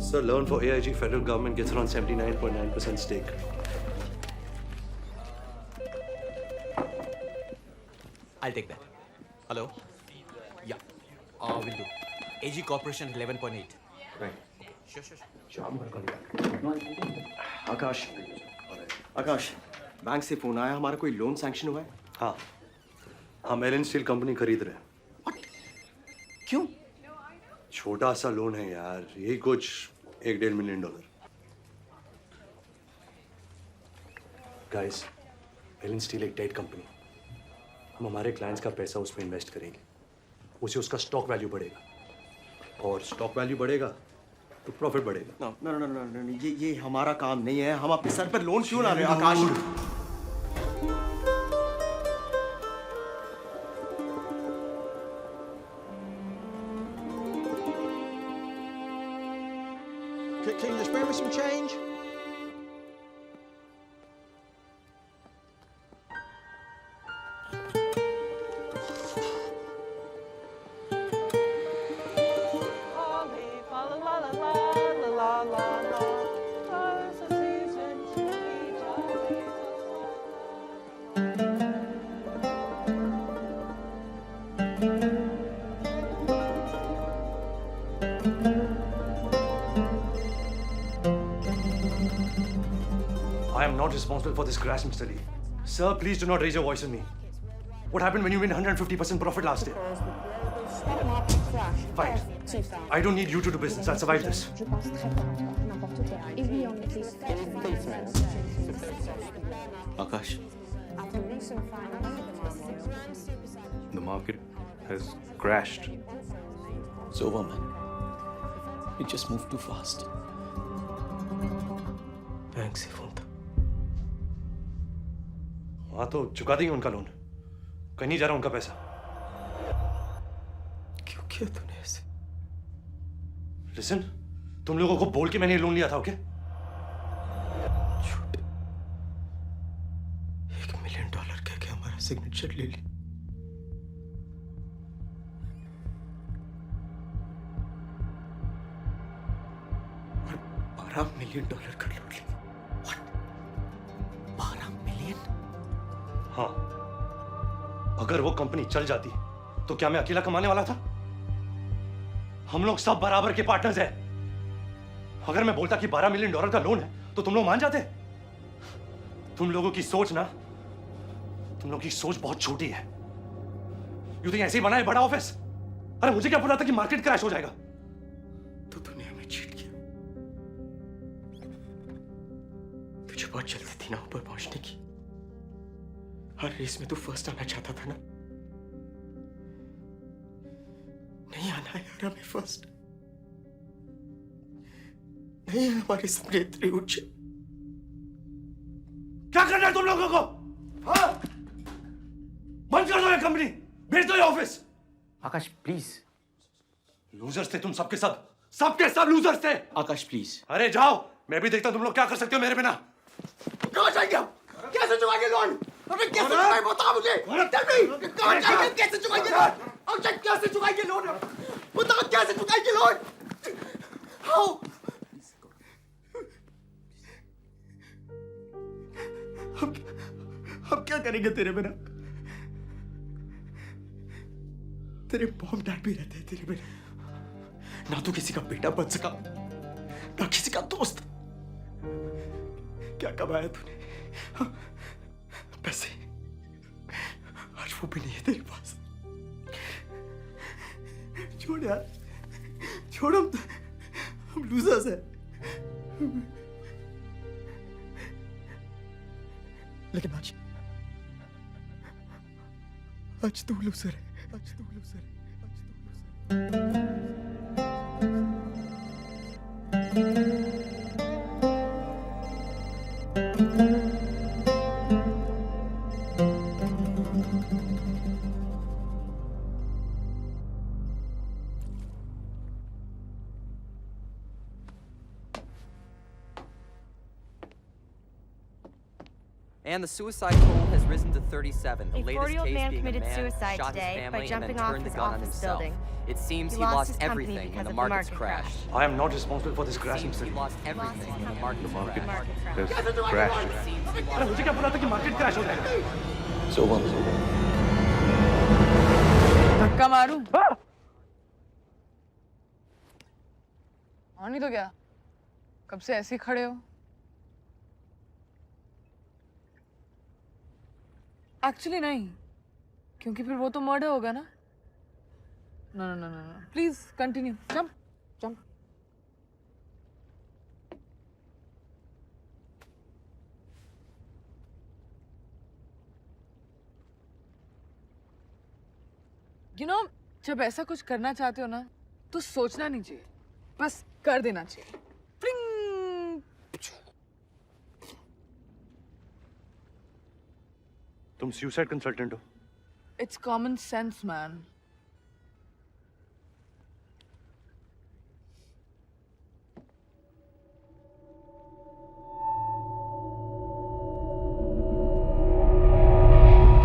Sir, loan for AIG federal government gets around 79.9% stake. I'll take that. Hello? Yeah. Will do. AG Corporation 11.8. Right. Sure. Akash, bank से phone आया, हमारा कोई loan sanction हुआ है? हाँ, हम Elon steel company खरीद रहे हैं। क्यों? छोटा सा लोन है यार, यही कुछ $1.5 मिलियन। गाइस, एलन स्टील एक डेट कंपनी, हम हमारे क्लाइंट्स का पैसा उसमें इन्वेस्ट करेंगे, उससे उसका स्टॉक वैल्यू बढ़ेगा, और स्टॉक वैल्यू बढ़ेगा तो प्रॉफिट बढ़ेगा। No, ये हमारा काम नहीं है। हम अपने सर पर लोन क्यों ला रहे हैं आकाश? Can you spare me some change? I am not responsible for this crash, Mr. Lee. Sir, please do not raise your voice on me. What happened when you made 150% profit last year? Stock market crash. Fine. I don't need you to do business. I'll survive this. Je passe très bien n'importe quel. Et oui, on utilise Akash, The market has crashed. it's over, man. You just moved too fast. Bank से phone था। हाँ तो चुका देंगे उनका loan. कहीं नहीं जा रहा उनका पैसा। क्यों किया तूने ऐसे? Listen, तुम लोगों को बोल के मैंने ये लोन लिया था, ओके? झूठ। $1 मिलियन कह के हमारा सिग्नेचर ले ली। और $12 मिलियन का लोन लिया। हाँ, अगर वो कंपनी चल जाती तो क्या मैं अकेला कमाने वाला था? हम लोग सब बराबर के पार्टनर्स हैं। अगर मैं बोलता कि $12 मिलियन का लोन है तो तुम लोग मान जाते? तुम लोगों की सोच बहुत छोटी है। यूं तो ऐसे ही बना है बड़ा ऑफिस। अरे मुझे क्या पता था कि मार्केट क्रैश हो जाएगा? तो तूने हमें चीट किया। तुझे बहुत जल्दी थी ना ऊपर पहुंचने की। हर रेस में तू फर्स्ट आना चाहता था ना? नहीं आना यार हमें फर्स्ट। नहीं है हमारे सपने इतने ऊंचे। क्या करना है तुम लोगों को? हाँ? बंद कर दो ये कंपनी, भेज दो ये ऑफिस। Akash, please. लूजर्स थे तुम सबके सब लूजर्स थे। Akash, please. अरे जाओ, मैं भी देखता हूं तुम लोग क्या कर सकते हो मेरे बिना। कहाँ जाएंगे हम? कैसे चुकाएंगे लोन? हमें कैसे चुकाएंगे बता मुझे। Tell me, कहाँ जाएंगे? कैसे चुकाएंगे लोन? अक्षय कैसे चुकाएंगे लोन? बताओ कैसे चुकाएंगे लोन? How? हम क्या करेंगे तेरे बिना? तेरे मॉम डैड भी रहते हैं तेरे बिना। ना तो किसी का बेटा बन सका, ना किसी का दोस्त। क्या कमाया तूने? पैसे आज वो भी नहीं है तेरे पास। छोड़ यार, छोड़। हम लूजर्स हैं। लेकिन आज तू लूजर है। आज तू लूजर है। And the suicide toll has risen to 37. The A latest 40-year-old case man being a committed man who suicide shot his today family by and jumping then off turned the his gun on office himself. building. It seems He he lost lost his company everything because when the of the markets market crashed. crash. I am not responsible for this It crash, seems Mr. he Lee. lost everything when the markets The market crashed. has crashed. It seems he अरे lost मुझे क्या पता था कि market crash हो जाएगा? धक्का मारूं? और नहीं तो क्या? कब से ऐसे ही खड़े हो? एक्चुअली नहीं, क्योंकि फिर वो तो मर्डर होगा ना? No no no no no, please continue. Jump jump. You know, जब ऐसा कुछ करना चाहते हो ना, तो सोचना नहीं चाहिए, बस कर देना चाहिए. प्लिंग. तुम सुसाइड कंसल्टेंट हो? It's common sense, man.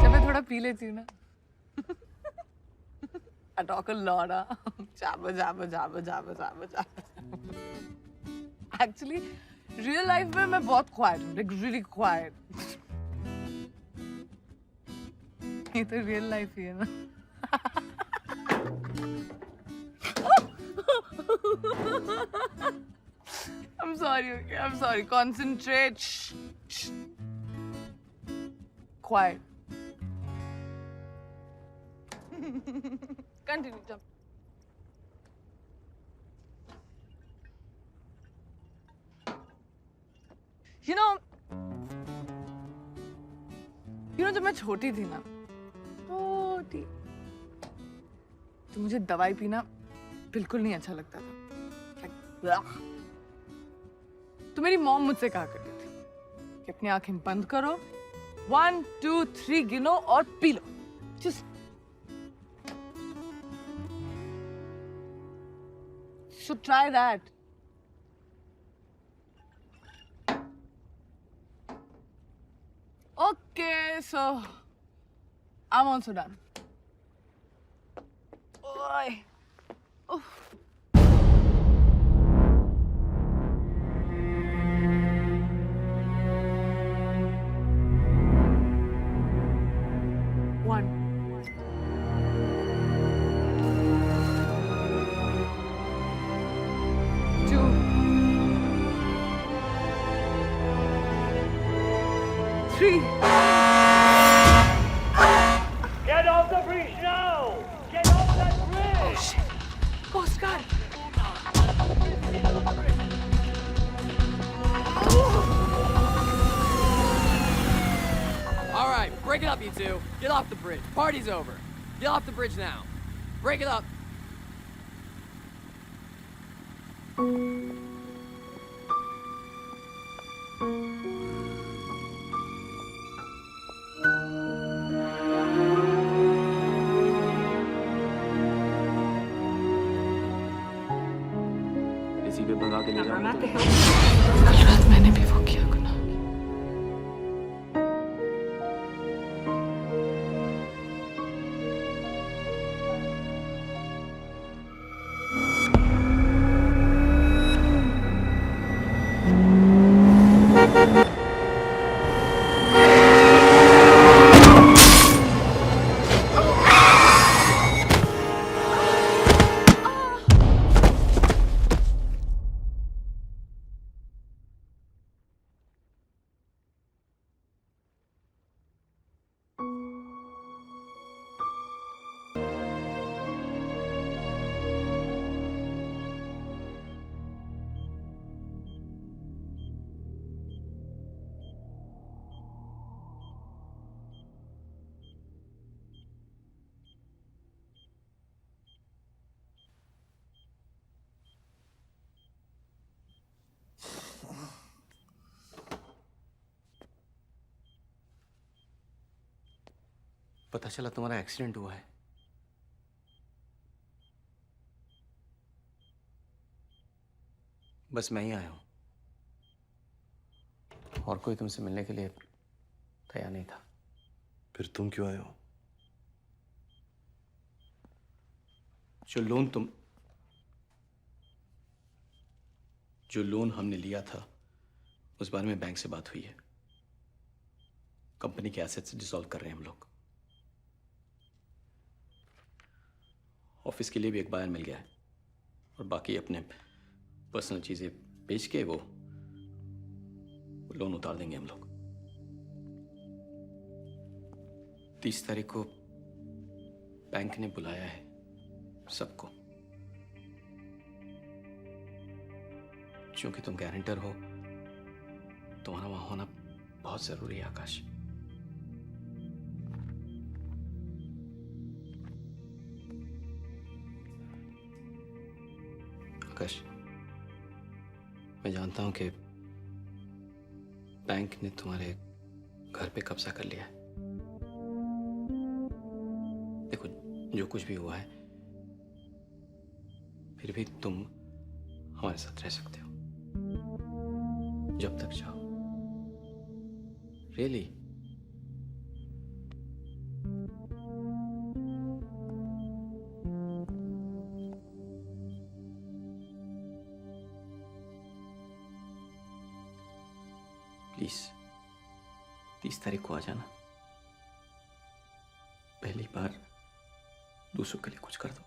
जब मैं थोड़ा पी लेती हूँ ना, I talk a lot, jabba jabba jabba jabba jabba jabba. Actually, real life में मैं बहुत quiet हूँ, like really quiet. ये तो रियल लाइफ ही है ना. I'm sorry, okay? I'm sorry. Concentrate. Shh. Shh. Quiet. Continue, jump. You know, जब मैं छोटी थी ना, छोटी, तो मुझे दवाई पीना बिल्कुल नहीं अच्छा लगता था. Like, तो मेरी मॉम मुझसे कहा करती थी कि अपनी आंखें बंद करो, 1 2 3 गिनो और P low. Just so try that. Okay, so I'm also done. Oi. Oof. One. Two. Three. Get off the bridge now! Get off that bridge! Oh shit! Coast Guard! All right, break it up, you two. Get off the bridge. Party's over. Get off the bridge now. Break it up. इसी पे भगा के ले जाऊंगा तुम्हें। कल रात मैंने भी वो किया गुनाह. पता चला तुम्हारा एक्सीडेंट हुआ है. बस मैं ही आया हूं और कोई तुमसे मिलने के लिए तैयार नहीं था। फिर तुम क्यों आए हो? जो लोन हमने लिया था उस बारे में बैंक से बात हुई है। कंपनी के एसेट्स डिसॉल्व कर रहे हैं हम लोग। ऑफिस के लिए भी एक बायर मिल गया है और बाकी अपने पर्सनल चीजें बेच के वो लोन उतार देंगे हम लोग। 30 तारीख को बैंक ने बुलाया है सबको। क्योंकि तुम गारंटर हो, तुम्हारा वहां होना बहुत जरूरी है आकाश। आकाश, मैं जानता हूं कि बैंक ने तुम्हारे घर पे कब्जा कर लिया है। देखो, जो कुछ भी हुआ है, फिर भी तुम हमारे साथ रह सकते हो जब तक चाहो। रियली? प्लीज 30 तारीख को आ जाना। पहली बार दूसरों के लिए कुछ कर दो।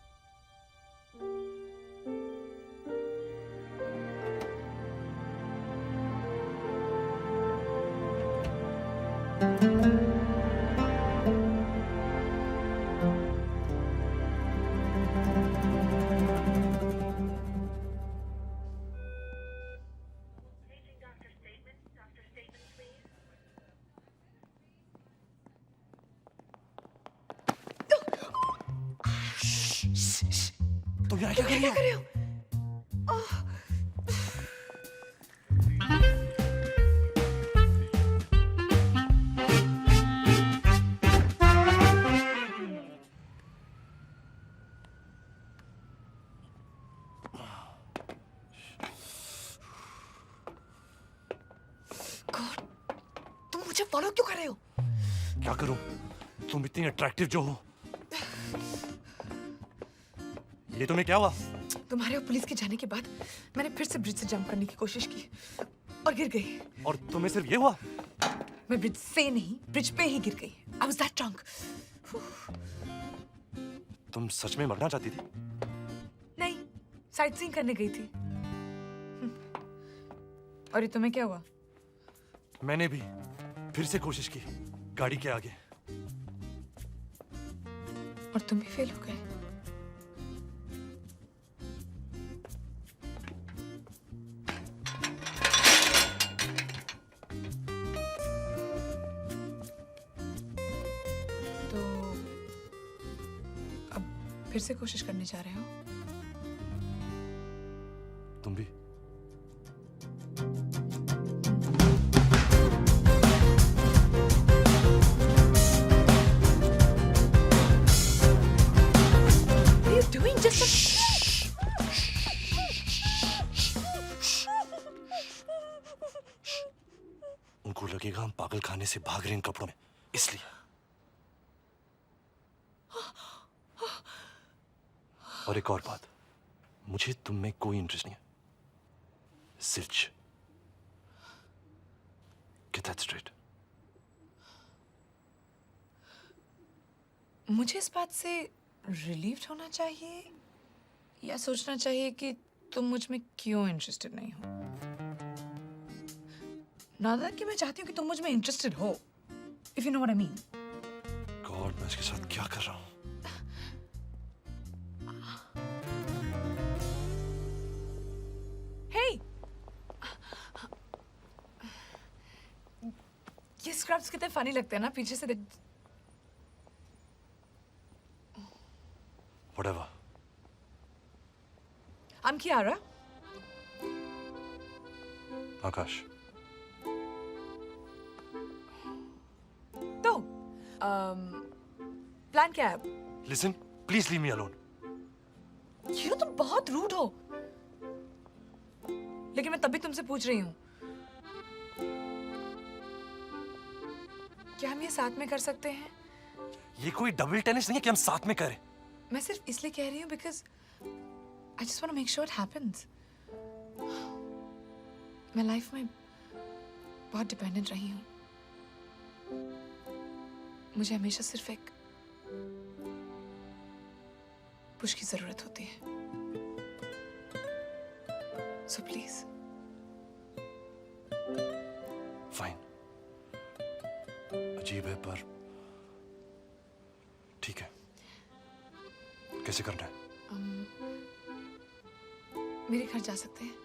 तुम यहाँ क्या कर रही हो? तुम मुझे फॉलो क्यों कर रहे हो? क्या करूं? तुम इतनी अट्रैक्टिव जो हो। ये तुम्हें क्या हुआ? तुम्हारे और पुलिस के जाने के बाद मैंने फिर से ब्रिज से जंप करने की कोशिश की और गिर गई। और तुम्हें सिर्फ ये हुआ? मैं ब्रिज से नहीं, ब्रिज पे ही गिर गई। I was that drunk. तुम सच में मरना चाहती थी? नहीं, साइट सीइंग करने गई थी। और ये तुम्हें क्या हुआ? मैंने भी फिर से कोशिश की गाड़ी के आगे। और तुम भी फेल हो गए। तो अब फिर से कोशिश करने जा रहे हो? तुम भी? What are you doing? Just उनको लगेगा हम पागल खाने से भाग रहे हैं इन कपड़ों में, इसलिए। और एक और बात, मुझे तुम में कोई इंटरेस्ट नहीं है। Zilch. Get that straight. मुझे इस बात से रिलीव्ड होना चाहिए या सोचना चाहिए कि तुम मुझ में क्यों इंटरेस्टेड नहीं हो? नादा कि मैं चाहती हूँ कि तुम मुझ में इंटरेस्टेड हो, if you know what I mean. God, मैं इसके साथ क्या कर रहा हूँ? Hey! ये स्क्रब्स कितने फनी लगते हैं ना पीछे से। Whatever. I'm Kiara. आकाश। तो प्लान क्या है अब? Listen, please leave me alone. ये तुम बहुत रूड हो। लेकिन मैं तभी तुमसे पूछ रही हूँ। क्या हम ये साथ में कर सकते हैं? ये कोई डबल टेनिस नहीं है कि हम साथ में करें। मैं सिर्फ इसलिए कह रही हूँ because I just want to make sure it happens. मैं लाइफ में बहुत डिपेंडेंट रही हूँ। मुझे हमेशा सिर्फ एक पुश की जरूरत होती है। So please. फाइन, अजीब है पर ठीक है। कैसे करना है? मेरे घर जा सकते हैं?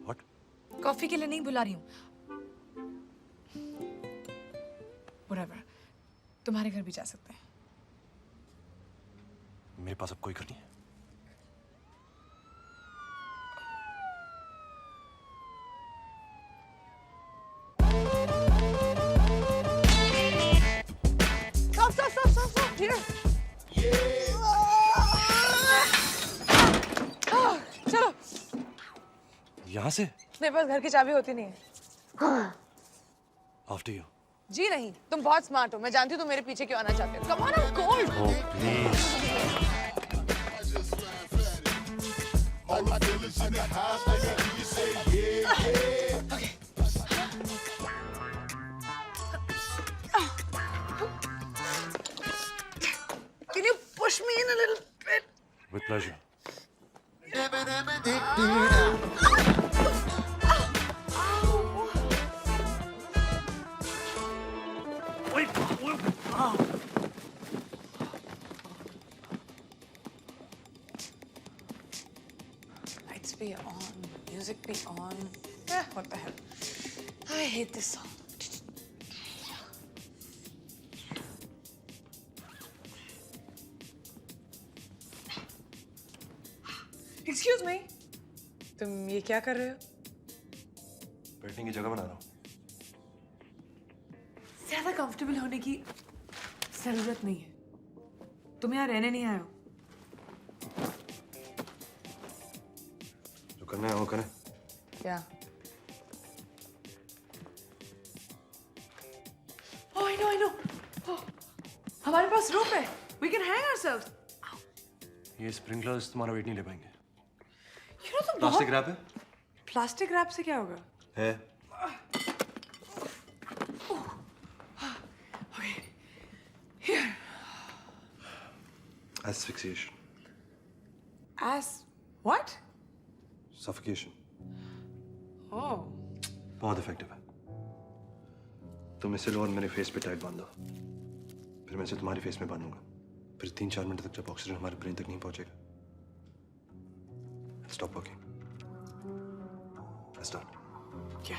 What? कॉफी के लिए नहीं बुला रही हूँ। Whatever. तुम्हारे घर भी जा सकते हैं। मेरे पास अब कोई घर नहीं है। Stop. Here. चलो। यहाँ से? मेरे पास घर की चाबी होती नहीं है। After you. जी नहीं, तुम बहुत स्मार्ट हो। मैं जानती हूँ तुम मेरे पीछे क्यों आना चाहते हो। Come on, I'm cold. Oh, please. Can you push me in a little bit? With pleasure. Lights be on, music be on. What the hell? I hate this song. Excuse me. तुम ये क्या कर रहे हो? बैठने की जगह बना रहा हूँ। ज्यादा कंफर्टेबल होने की जरूरत नहीं है। तुम यहाँ रहने नहीं आए हो। जो करना है वो करें। क्या? Oh, I know. Oh, हमारे पास rope है. We can hang ourselves. ये स्प्रिंकलर्स तुम्हारा वेट नहीं ले पाएंगे। You know तुम प्लास्टिक बहुत... रैप है? प्लास्टिक रैप से क्या होगा? है। Okay. Here. Asphyxiation. What? Suffocation. Oh. बहुत इफेक्टिव है। तुम इसे लो और मेरे फेस पे टाइट बांधो। फिर मैं इसे तुम्हारी फेस में बांधूंगा। फिर 3-4 मिनट तक जब ऑक्सीजन हमारे ब्रेन तक नहीं पहुंचेगा, स्टॉप वर्किंग। स्टार्ट। क्या?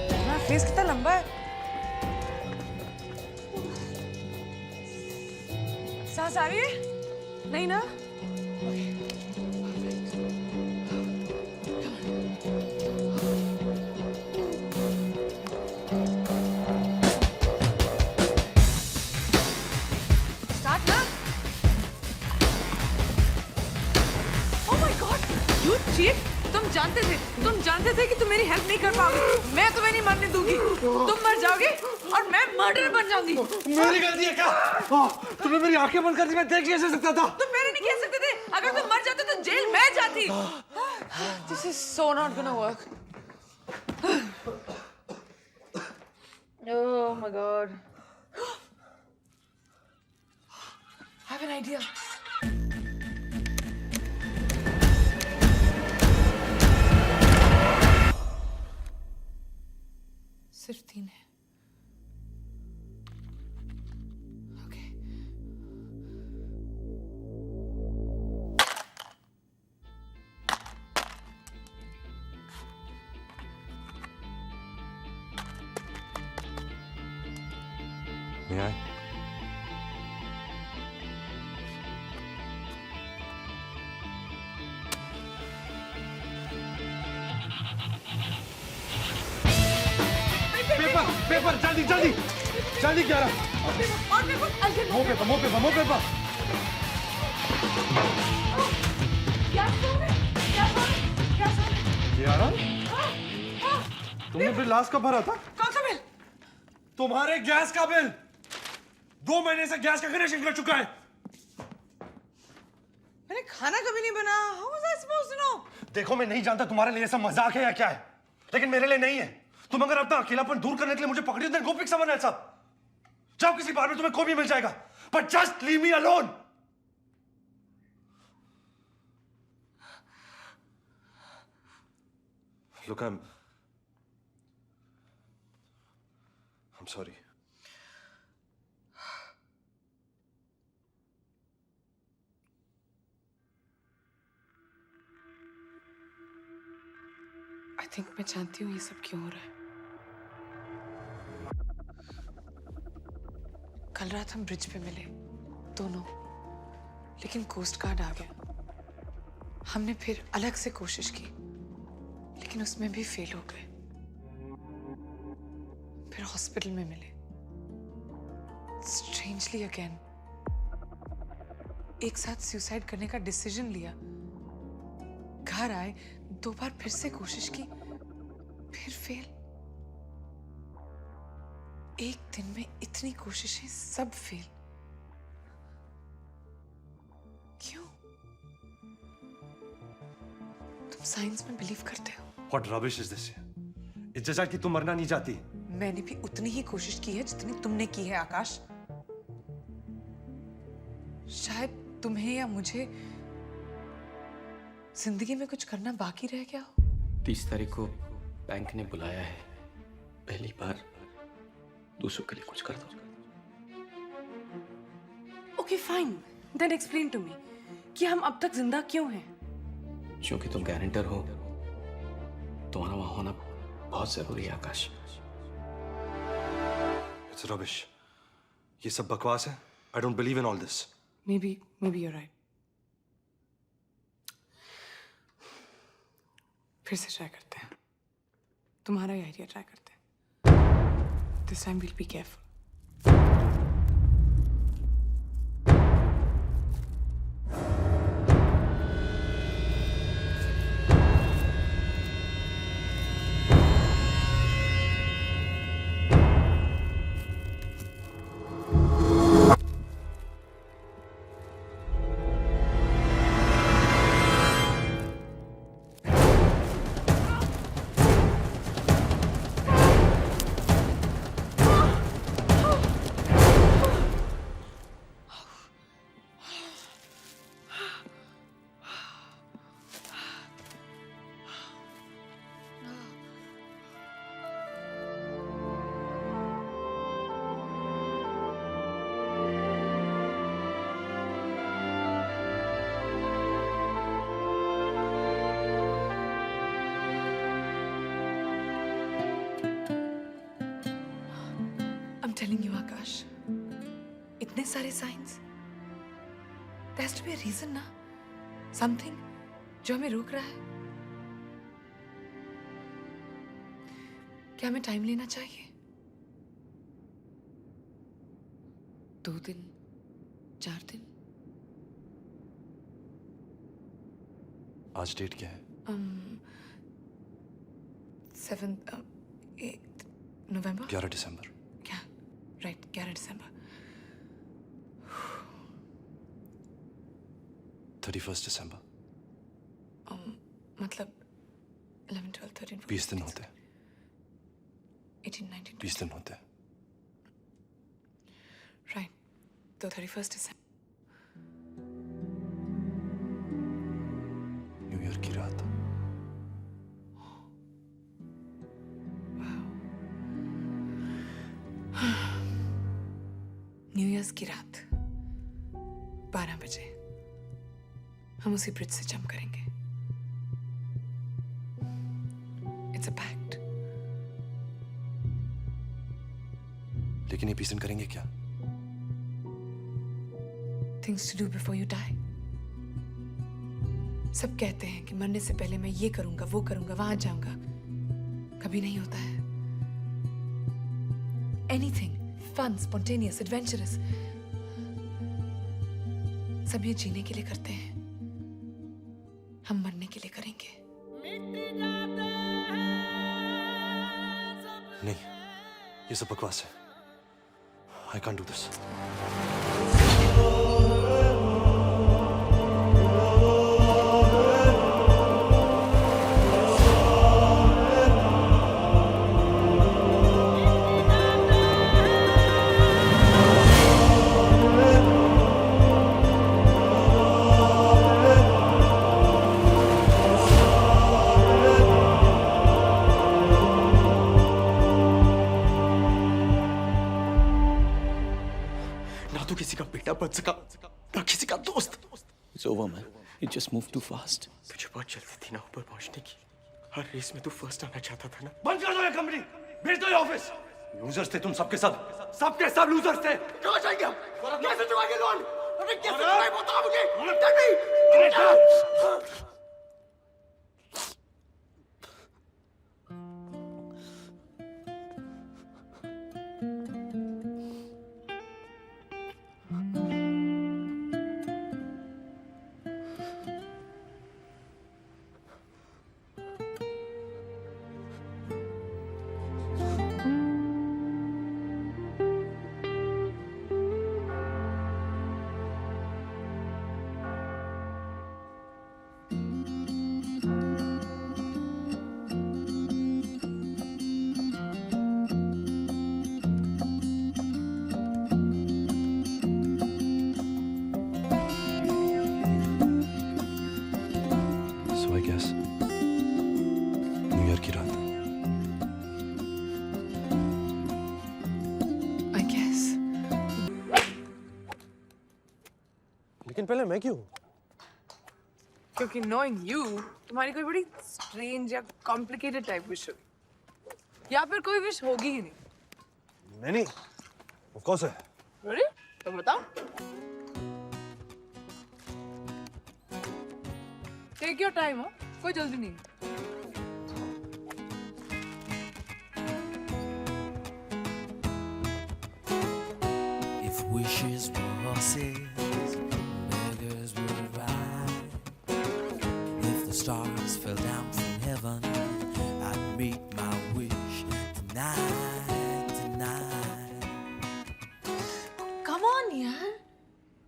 तुम्हारा फेस कितना लंबा है? सांस आ रही है? नहीं ना? Start ना? Oh my God! You cheat! तुम जानते थे कि तुम मेरी हेल्प नहीं कर पाओगे। मैं तुम्हें नहीं मरने दूंगी। तुम मर जाओगे और मैं मर्डर बन जाऊंगी। मेरी गलती है क्या? तुमने मेरी आंखें बंद कर दी, मैं देख कैसे सकता था? तुम मेरे नहीं कह सकते थे। अगर तुम मर जाते तो जेल मैं जाती। This is so not gonna work. Oh my God. I have an idea. सिर्फ 3 है। Okay. May I? पेपर जल्दी क्या रहा? तुमने बिल लास्ट कब भरा था? कौन सा बिल? तुम्हारे गैस का बिल। 2 महीने से गैस का कनेक्शन कट चुका है। मैंने खाना कभी नहीं बना। How was I supposed to know? देखो मैं नहीं जानता तुम्हारे लिए सब मजाक है या क्या है, लेकिन मेरे लिए नहीं है। तुम अगर अपना अकेलापन दूर करने के लिए मुझे पकड़ी हो, then go pick someone else up. जाओ किसी बार में तुम्हें कोई भी मिल जाएगा, but just leave me alone. Look, I'm sorry. I think मैं जानती हूँ ये सब क्यों हो रहा है। कल रात हम ब्रिज पे मिले दोनों, लेकिन कोस्ट गार्ड आ गया। हमने फिर अलग से कोशिश की, लेकिन उसमें भी फेल हो गए। फिर हॉस्पिटल में मिले। स्ट्रेंजली अगेन एक साथ सुसाइड करने का डिसीजन लिया। घर आए, 2 बार फिर से कोशिश की, फिर फेल। एक दिन में इतनी कोशिशें, सब फेल। क्यों? तुम साइंस में बिलीव करते हो? What rubbish is this? इस जैसा कि तुम मरना नहीं चाहती। मैंने भी उतनी ही कोशिश की है जितनी तुमने की है आकाश। शायद तुम्हें या मुझे जिंदगी में कुछ करना बाकी रह गया हो। 30 तारीख को बैंक ने बुलाया है। पहली बार दूसरों के लिए कुछ कर दो। Okay fine, then explain to me कि हम अब तक जिंदा क्यों हैं। क्योंकि तुम गारंटर हो, तुम्हारा वहां होना बहुत जरूरी है आकाश। It's rubbish. ये सब बकवास है। I don't believe in all this. Maybe you're right. फिर से ट्राई करते हैं। तुम्हारा ही आइडिया ट्राई करते हैं। This time we'll be careful. I'm telling you, आकाश, इतने सारे science, there has to be a reason ना, something जो हमें रोक रहा है। क्या हमें टाइम लेना चाहिए? 2 दिन, 4 दिन? आज डेट क्या है? 7th, 8th November? 11 दिसंबर। क्या? राइट, 11 दिसंबर। 31 दिसंबर। मतलब 11, 12, 13, 14, 20 दिन होते हैं। 18, 19, 20 दिन होते हैं। राइट, तो 31 दिसंबर। न्यू ईयर की रात। न्यू ईयर्स की रात 12 बजे हम उसी ब्रिज से जंप करेंगे। It's a pact. लेकिन ये 20 दिन करेंगे क्या? Things to do before you die. सब कहते हैं कि मरने से पहले मैं ये करूंगा, वो करूंगा, वहां जाऊंगा। कभी नहीं होता है। Anything fun, spontaneous, adventurous. सब ये जीने के लिए करते हैं, हम मरने के लिए करेंगे। नहीं, ये सब बकवास है। I can't do this. ना तो किसी का बेटा बच सका, ना किसी का दोस्त। It's over, man. You just moved too fast. तुझे बहुत जल्दी थी ना ऊपर पहुंचने की। हर रेस में तू फर्स्ट आना चाहता था ना। बंद कर दो ये कंपनी, भेज दो ये ऑफिस। लूजर्स थे तुम सबके सब, सबके सब लूजर्स थे। कहाँ जाएंगे हम? कैसे चुकाएंगे लोन? अरे कैसे चुकाएंगे बता मुझे। Tell me. So I guess new year की रात। I guess. लेकिन पहले मैं क्यों? क्योंकि knowing you, तुम्हारी कोई बड़ी strange या complicated type wish होगी, या फिर कोई wish होगी ही नहीं। नहीं, of course है। Really? तो बताओ। Take your time, हो? कोई जल्दी नहीं। If wishes were horses, beggars would ride. If the stars fell down from heaven, I'd meet my wish tonight, tonight. Come on यार,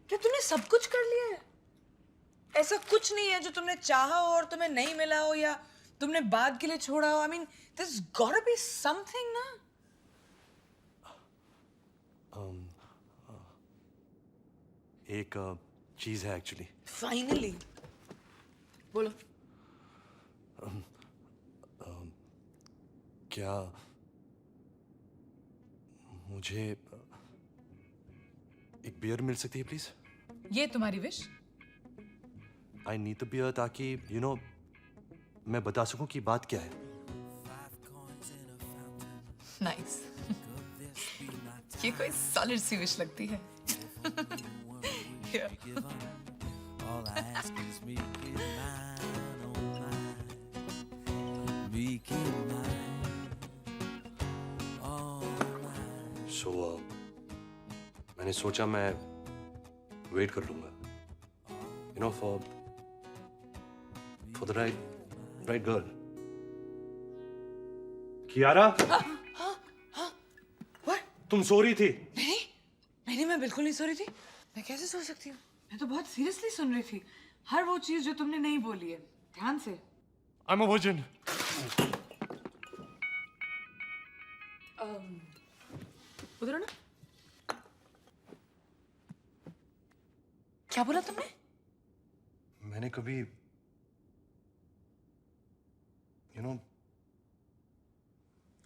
क्या तूने सब कुछ कर लिया है? ऐसा कुछ नहीं है जो तुमने चाहा हो और तुम्हें नहीं मिला हो या तुमने बाद के लिए छोड़ा हो। I mean, there's gotta be something ना? एक चीज है एक्चुअली। Finally, बोलो। क्या मुझे एक बियर मिल सकती है प्लीज? ये तुम्हारी wish? I need the beer ताकि यू नो मैं बता सकूं कि बात क्या है। नाइस। ये कोई सॉलिड सी विश लगती है। All I ask is make it mine, oh mine, make it mine, oh mine. सो मैंने सोचा मैं वेट कर लूंगा, you know for the right girl. Kiara, तुम सो रही थी? नहीं, मैं बिल्कुल नहीं सो रही थी। मैं कैसे सो सकती हूँ? मैं तो बहुत सीरियसली सुन रही थी, हर वो चीज जो तुमने नहीं बोली है, ध्यान से। I'm a virgin. उधर ना। क्या बोला तुमने? मैंने कभी यू नो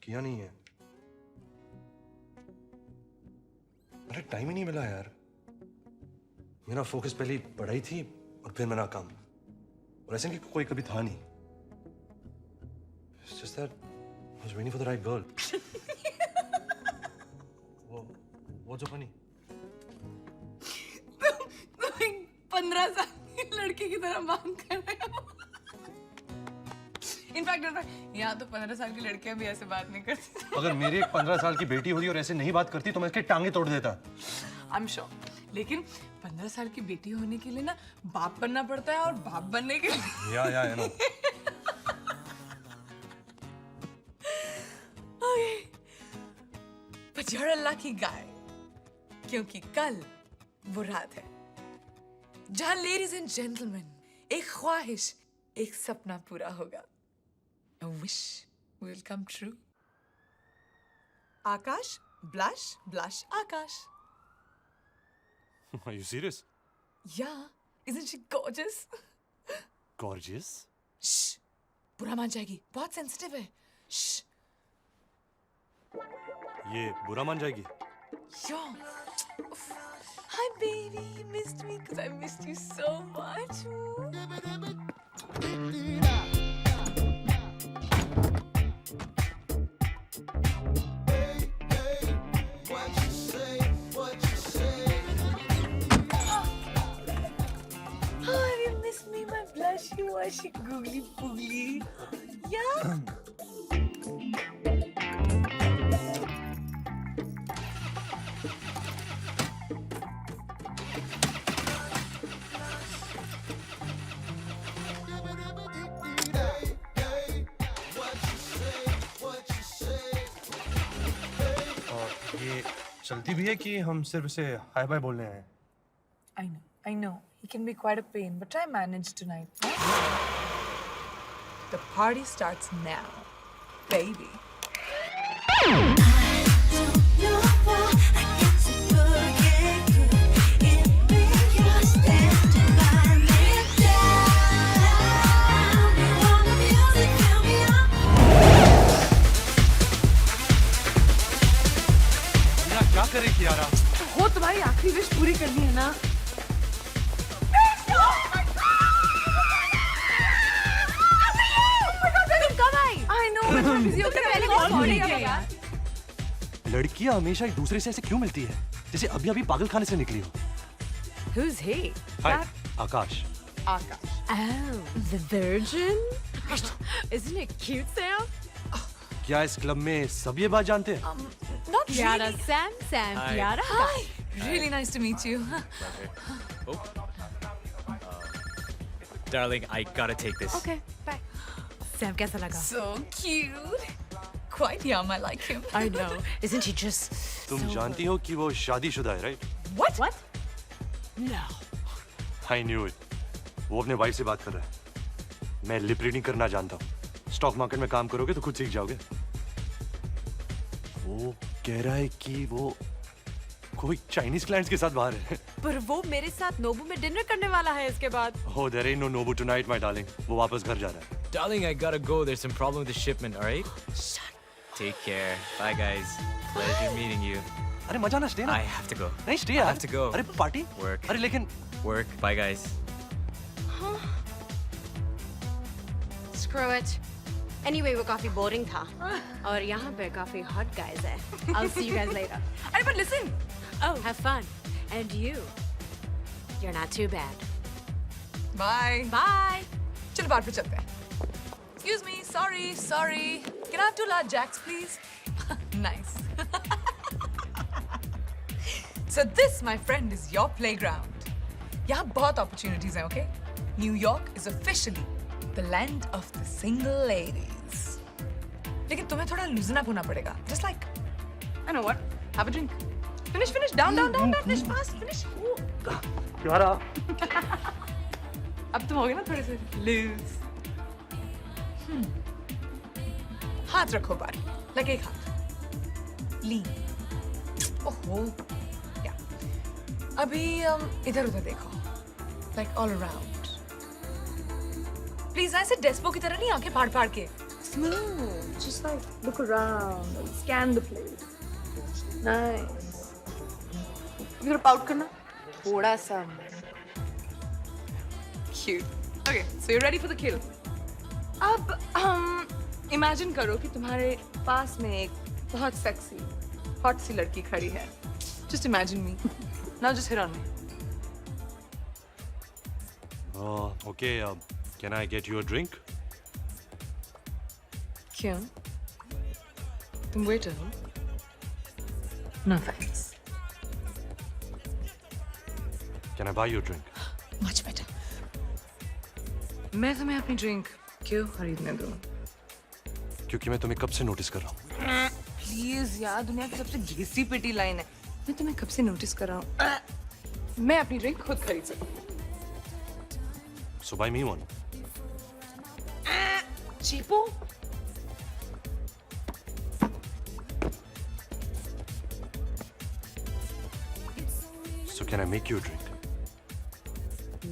किया नहीं है। मुझे टाइम ही नहीं मिला यार। मेरा फोकस पहले पढ़ाई थी और फिर मेरा काम, और ऐसे कि कोई कभी था नहीं। It's just that I was waiting for the right girl. What's so funny? तुम एक 15 साल की लड़की की तरह बात कर रहे हो। इनफैक्ट यहाँ तो 15 साल की लड़कियां भी ऐसे बात नहीं करती। अगर मेरी एक 15 साल की बेटी होती और ऐसे नहीं बात करती तो मैं इसकी टांगे तोड़ देता। आई एम श्योर, लेकिन 15 साल की बेटी होने के लिए ना बाप बनना पड़ता है, और बाप बनने के लिए या I know. But you're a lucky guy, क्योंकि कल वो रात है जहां लेडीज एंड जेंटलमैन एक ख्वाहिश, एक सपना पूरा होगा। A wish will come true. Akash, blush, blush, Akash. Are you serious? Yeah, isn't she gorgeous? Gorgeous? Shh, बुरा मान जाएगी, बहुत सेंसिटिव है। Shh. ये बुरा मान जाएगी? Yo. Oof. Hi baby, you missed me because I missed you so much. Oh, you missed me, my blushy, washy, googly poogly. Yeah. ये चलती भी है कि हम सिर्फ इसे हाय बाय बोलने आए हैं? I know. He can be quite a pain, but try manage tonight. The party starts now, baby. क्या करे कियारा? वो तुम्हारी आखिरी विश पूरी करनी है ना? लड़कियां हमेशा एक दूसरे से ऐसे क्यों मिलती है जैसे अभी अभी पागल खाने से निकली हो? Who's he? Hi, Akash. Akash. Oh, the virgin? Isn't it cute, Sam? क्या इस क्लब में सब ये बात जानते हैं? Not Kiara, really. Sam, Hi. Kiara. Hi. Really nice to meet you. Oh. Darling, I gotta take this. Okay, bye. Sam, कैसा लगा? So cute. Quite yum. I like him. I know. Isn't he just? तुम जानती हो कि वो शादीशुदा है, right? What? What? No. I knew it. वो अपने वाइफ से बात कर रहा है। मैं लिप रीडिंग करना जानता हूँ। स्टॉक मार्केट में काम करोगे तो खुद सीख जाओगे। वो कह रहा है कि वो कोई चाइनीज क्लाइंट्स के साथ बाहर है। पर वो मेरे साथ नोबू में डिनर करने वाला है इसके बाद। Oh, there ain't no Nobu tonight, my darling. वो वापस घर जा रहा है। Darling, I gotta go. There's some problem with the shipment, alright? Shut. Take care. Bye, guys. Pleasure meeting you. अरे मजा ना स्टे ना। I have to go. नहीं स्टे I यार। have to go. अरे पार्टी? Work. अरे लेकिन Work. Bye, guys. Screw it. Anyway, वो काफी boring था और यहाँ पे काफी hot guys है. I'll see you guys later. Hey, but listen. Oh, have fun. And you. You're not too bad. Bye. Bye. चलो बाहर पे चलते हैं. Excuse me. Sorry. Can I have 2 large jacks, please? Nice. So this, my friend, is your playground. यहाँ बहुत opportunities हैं, okay? New York is officially the land of the single ladies. लेकिन तुम्हें थोड़ा loosen up होना पड़ेगा. Just like, I know what? Have a drink. Finish. Down. Finish fast. Finish. यारा। अब तुम हो गए ना थोड़े से लूज। हाथ रखो बार, लगे एक हाथ। लीन। ओहो। या। अभी इधर उधर देखो। Like all around. Please ऐसे डेस्पो की तरह नहीं आंखें फाड़ के। Smooth. Just like look around and scan the place. Nice. इधर पाउट करना। थोड़ा सा। Cute. Okay, so you're ready for the kill. अब imagine करो कि तुम्हारे पास में एक बहुत sexy, hot सी लड़की खड़ी है. Just imagine me. Now just hit on me. Okay, can I get you a drink? क्यों? तुम वेटर हो? No thanks. Can I buy you a drink? Much better. मैं तुम्हें अपनी ड्रिंक क्यों खरीदने दूँ? क्योंकि मैं तुम्हें कब से नोटिस कर रहा हूँ। प्लीज यार, दुनिया की सबसे घिसी पिटी लाइन है। मैं तुम्हें कब से नोटिस कर रहा हूँ। मैं अपनी ड्रिंक खुद खरीद सकती हूँ। So buy me one. चीपू। So can I make you a drink?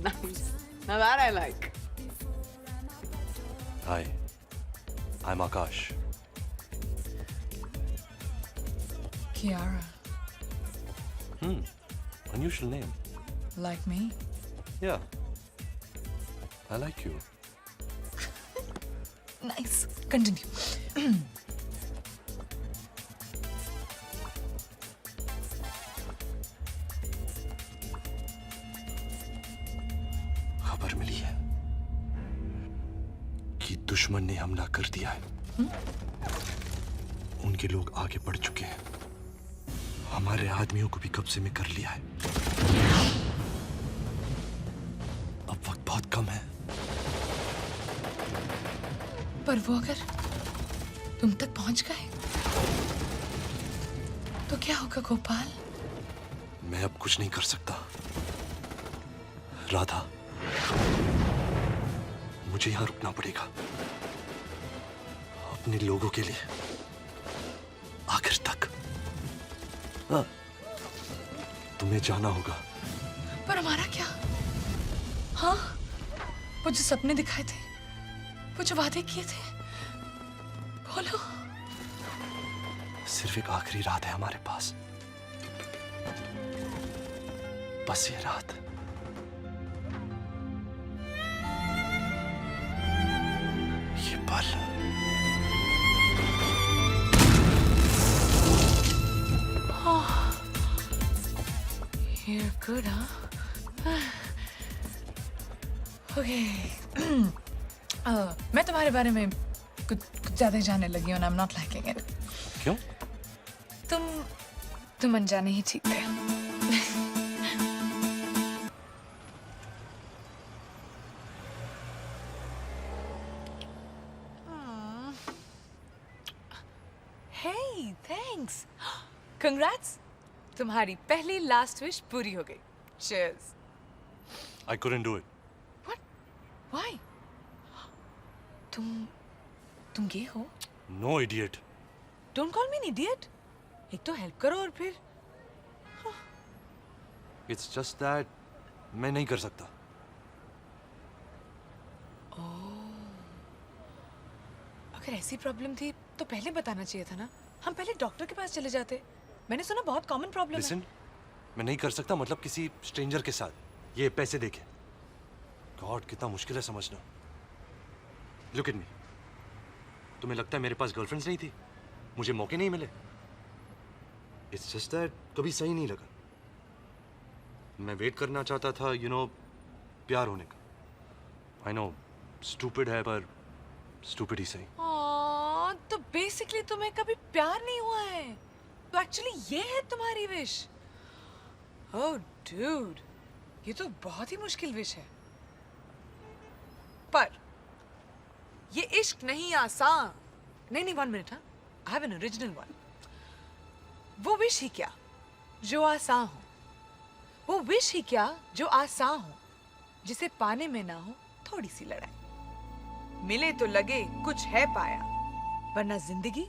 Nice. Now that I like. Hi, I'm Akash. Kiara. Unusual name. Like me? Yeah. I like you. Nice. Continue. खबर मिली है कि दुश्मन ने हमला कर दिया है। उनके लोग आगे बढ़ चुके हैं। हमारे आदमियों को भी कब्जे में कर लिया है। अब वक्त बहुत कम है। पर वो अगर तुम तक पहुंच गए तो क्या होगा गोपाल? मैं अब कुछ नहीं कर सकता। राधा, मुझे यहां रुकना पड़ेगा अपने लोगों के लिए आखिर तक। हाँ, तुम्हें जाना होगा। पर हमारा क्या? हाँ, वो जो सपने दिखाए थे, वो जो वादे किए थे, बोलो। सिर्फ एक आखिरी रात है हमारे पास, बस ये रात। ये पल। You're good, huh? Okay. मैं तुम्हारे बारे में कुछ ज्यादा ही जानने लगी हूँ, and I'm not liking it. क्यों? तुम अनजाने ही ठीक थे। Hey, thanks. Congrats. तुम्हारी पहली लास्ट विश पूरी हो गई। Cheers. I couldn't do it. What? Why? तुम गे हो? No, idiot. Don't call me an idiot. एक तो हेल्प करो और फिर। It's just that मैं नहीं कर सकता। अगर ऐसी प्रॉब्लम थी तो पहले बताना चाहिए था ना। हम पहले डॉक्टर के पास चले जाते। मैंने सुना बहुत कॉमन प्रॉब्लम है। Listen, मैं नहीं कर सकता मतलब किसी स्ट्रेंजर के साथ। ये पैसे देके। गॉड, कितना मुश्किल है समझना। Look at me. तुम्हें लगता है मेरे पास गर्लफ्रेंड्स नहीं थी? मुझे मौके नहीं मिले? It's just that कभी सही नहीं लगा। मैं वेट करना चाहता था, प्यार होने का। I know, stupid है पर stupid ही सही। तो बेसिकली तुम्हें कभी प्यार नहीं हुआ है। तो एक्चुअली ये है तुम्हारी विश। ओह डूड, ये तो बहुत ही मुश्किल विश है। पर ये इश्क नहीं आसान। नहीं, 1 मिनट। हाँ, I have an original one. वो विश ही क्या जो आसान हो, वो विश ही क्या जो आसान हो, जिसे पाने में ना हो थोड़ी सी लड़ाई। मिले तो लगे कुछ है पाया, वरना जिंदगी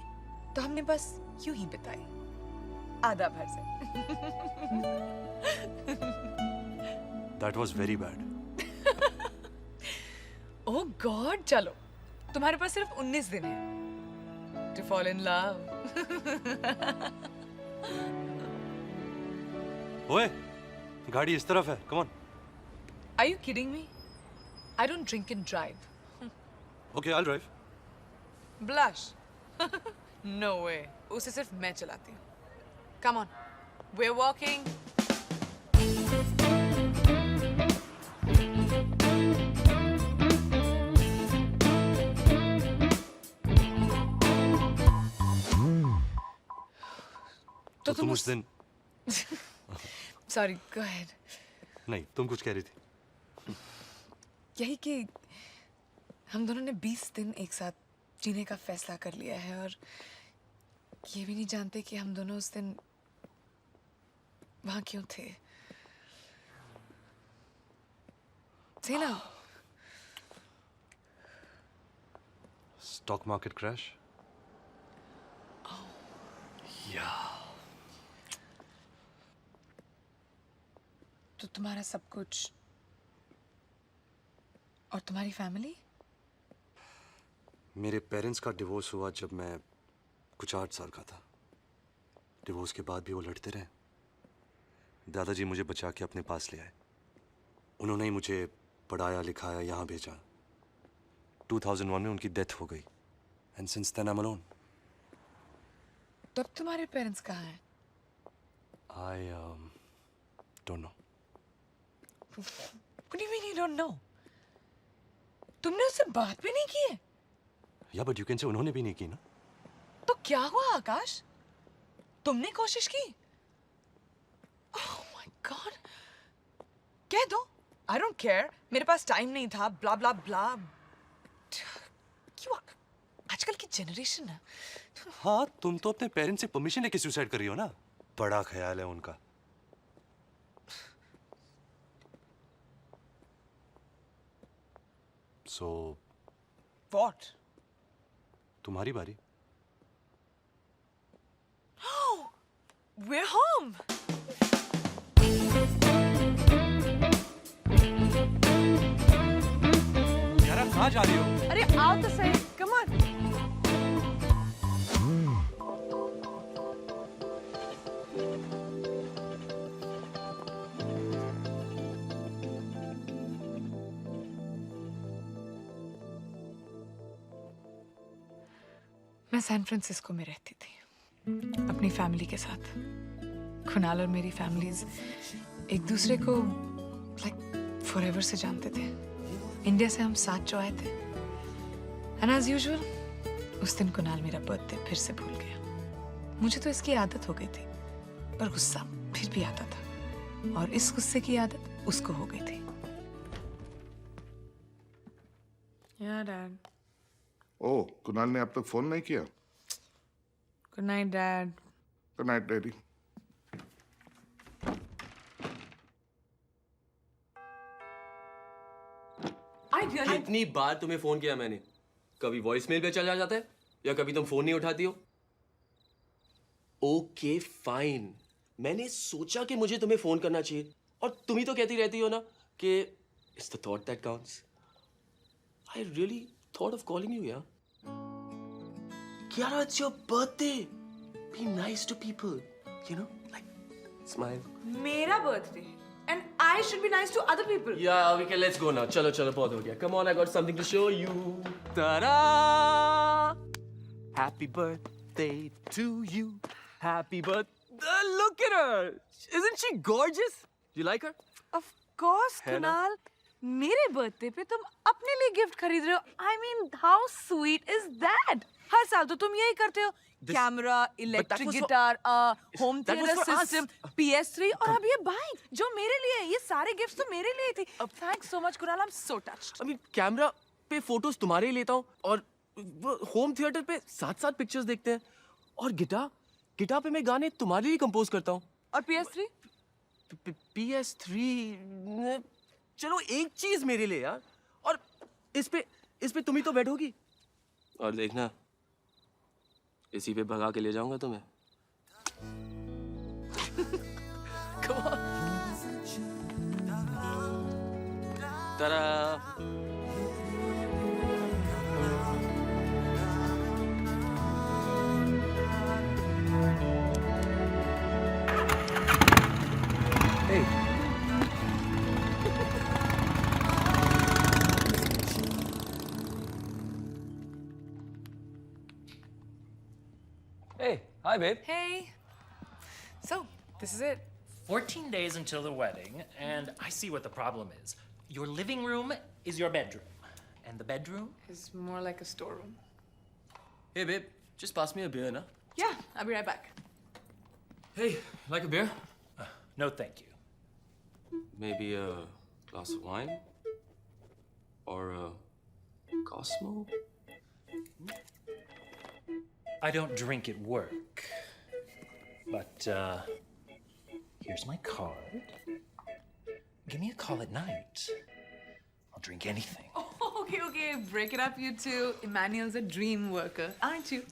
तो हमने बस यूं ही बिताई आधा भर से। That was very bad. Oh God, चलो तुम्हारे पास सिर्फ 19 दिन है to fall in love. ओए, गाड़ी इस तरफ है। Come on. Are you kidding me? I don't drink and drive. Okay, I'll drive. Blush. No way. उसे सिर्फ मैं चलाती हूँ। Come on. We're walking. तो तुम उस दिन सॉरी, गो अहेड। नहीं, तुम कुछ कह रही थी। यही कि हम दोनों ने 20 दिन एक साथ जीने का फैसला कर लिया है और ये भी नहीं जानते कि हम दोनों उस दिन वहां क्यों थे। Say now. Stock market crash. या तो तुम्हारा सब कुछ और तुम्हारी फैमिली? मेरे पेरेंट्स का डिवोर्स हुआ जब मैं कुछ 8 साल का था। डिवोर्स के बाद भी वो लड़ते रहे। दादाजी मुझे बचा के अपने पास ले आए। उन्होंने ही मुझे पढ़ाया लिखाया, यहाँ भेजा। 2001 में उनकी डेथ हो गई। And since then I am alone. तो अब तुम्हारे पेरेंट्स कहाँ हैं? I don't know. What do you mean you don't know? तुमने उससे बात भी नहीं की है? या बट यू कैन से उन्होंने भी नहीं की ना। तो क्या हुआ आकाश? तुमने कोशिश की? Oh my God! कह दो। I don't care. मेरे पास टाइम नहीं था। ब्ला ब्ला ब्ला। क्यों? आजकल की जनरेशन है। हाँ, तुम तो अपने पेरेंट्स से परमिशन लेके सुसाइड कर रही हो ना। बड़ा ख्याल है उनका। So, What? तुम्हारी बारी। Oh, we're home. यार, आप कहाँ जा रही हो? अरे आओ तो सही। Come on. मैं सैन फ्रांसिस्को में रहती थी अपनी फैमिली के साथ। कुणाल और मेरी फैमिलीज एक दूसरे को लाइक फॉरएवर से जानते थे। इंडिया से हम साथ जो आए थे। एंड एज यूजुअल उस दिन कुणाल मेरा बर्थडे फिर से भूल गया। मुझे तो इसकी आदत हो गई थी, पर गुस्सा फिर भी आता था और इस गुस्से की आदत उसको हो गई थी। या डैड। ओह, कुणाल ने अब तक फोन नहीं किया? Good night dad. Good night daddy. कितनी बार तुम्हें फोन किया मैंने? कभी वॉइसमेल पे चला जाता है या कभी तुम फोन नहीं उठाती हो। ओके फाइन, मैंने सोचा कि मुझे तुम्हें फोन करना चाहिए और तुम ही तो कहती रहती हो ना कि it's the thought that counts. I really thought of calling you, yeah? Kiara, it's your birthday. Be nice to people, you know? Like, smile. मेरा birthday and I should be nice to other people. Yeah, we can, let's go now. Chalo, बहुत हो गया. Come on, I got something to show you. Ta-da! Happy birthday to you. Happy birthday. Look at her. Isn't she gorgeous? You like her? Of course, है ना? कुणाल। मेरे birthday पे तुम अपने लिए गिफ्ट खरीद रहे हो। I mean, how sweet is that? हर साल तो तुम यही करते हो। Camera, electric guitar, home theatre system, PS3 और अब ये बाइक जो मेरे लिए है। ये सारे गिफ्ट्स तो मेरे लिए थे। Thanks so much Kunal, I'm so touched। I mean, camera पे फोटोज तुम्हारे ही लेता हूँ और होम थिएटर पे साथ पिक्चर्स देखते हैं और गिटार पे मैं गाने तुम्हारे लिए कंपोज करता हूँ। और PS3? PS3 चलो एक चीज मेरे लिए यार। और इस पे तुम ही तो बैठोगी और देखना इसी पे भगा के ले जाऊंगा तुम्हें। Come on. Ta-da! Hey. Hey, hi, babe. Hey. So, this is it. 14 days until the wedding, and I see what the problem is. Your living room is your bedroom, and the bedroom is more like a storeroom. Hey, babe, just pass me a beer, na? Yeah, I'll be right back. Hey, like a beer? No, thank you. Maybe a glass of wine? Or a Cosmo? I don't drink at work. But, here's my card. Give me a call at night. I'll drink anything. Oh, okay. Break it up, you two. Emmanuel's a dream worker, aren't you?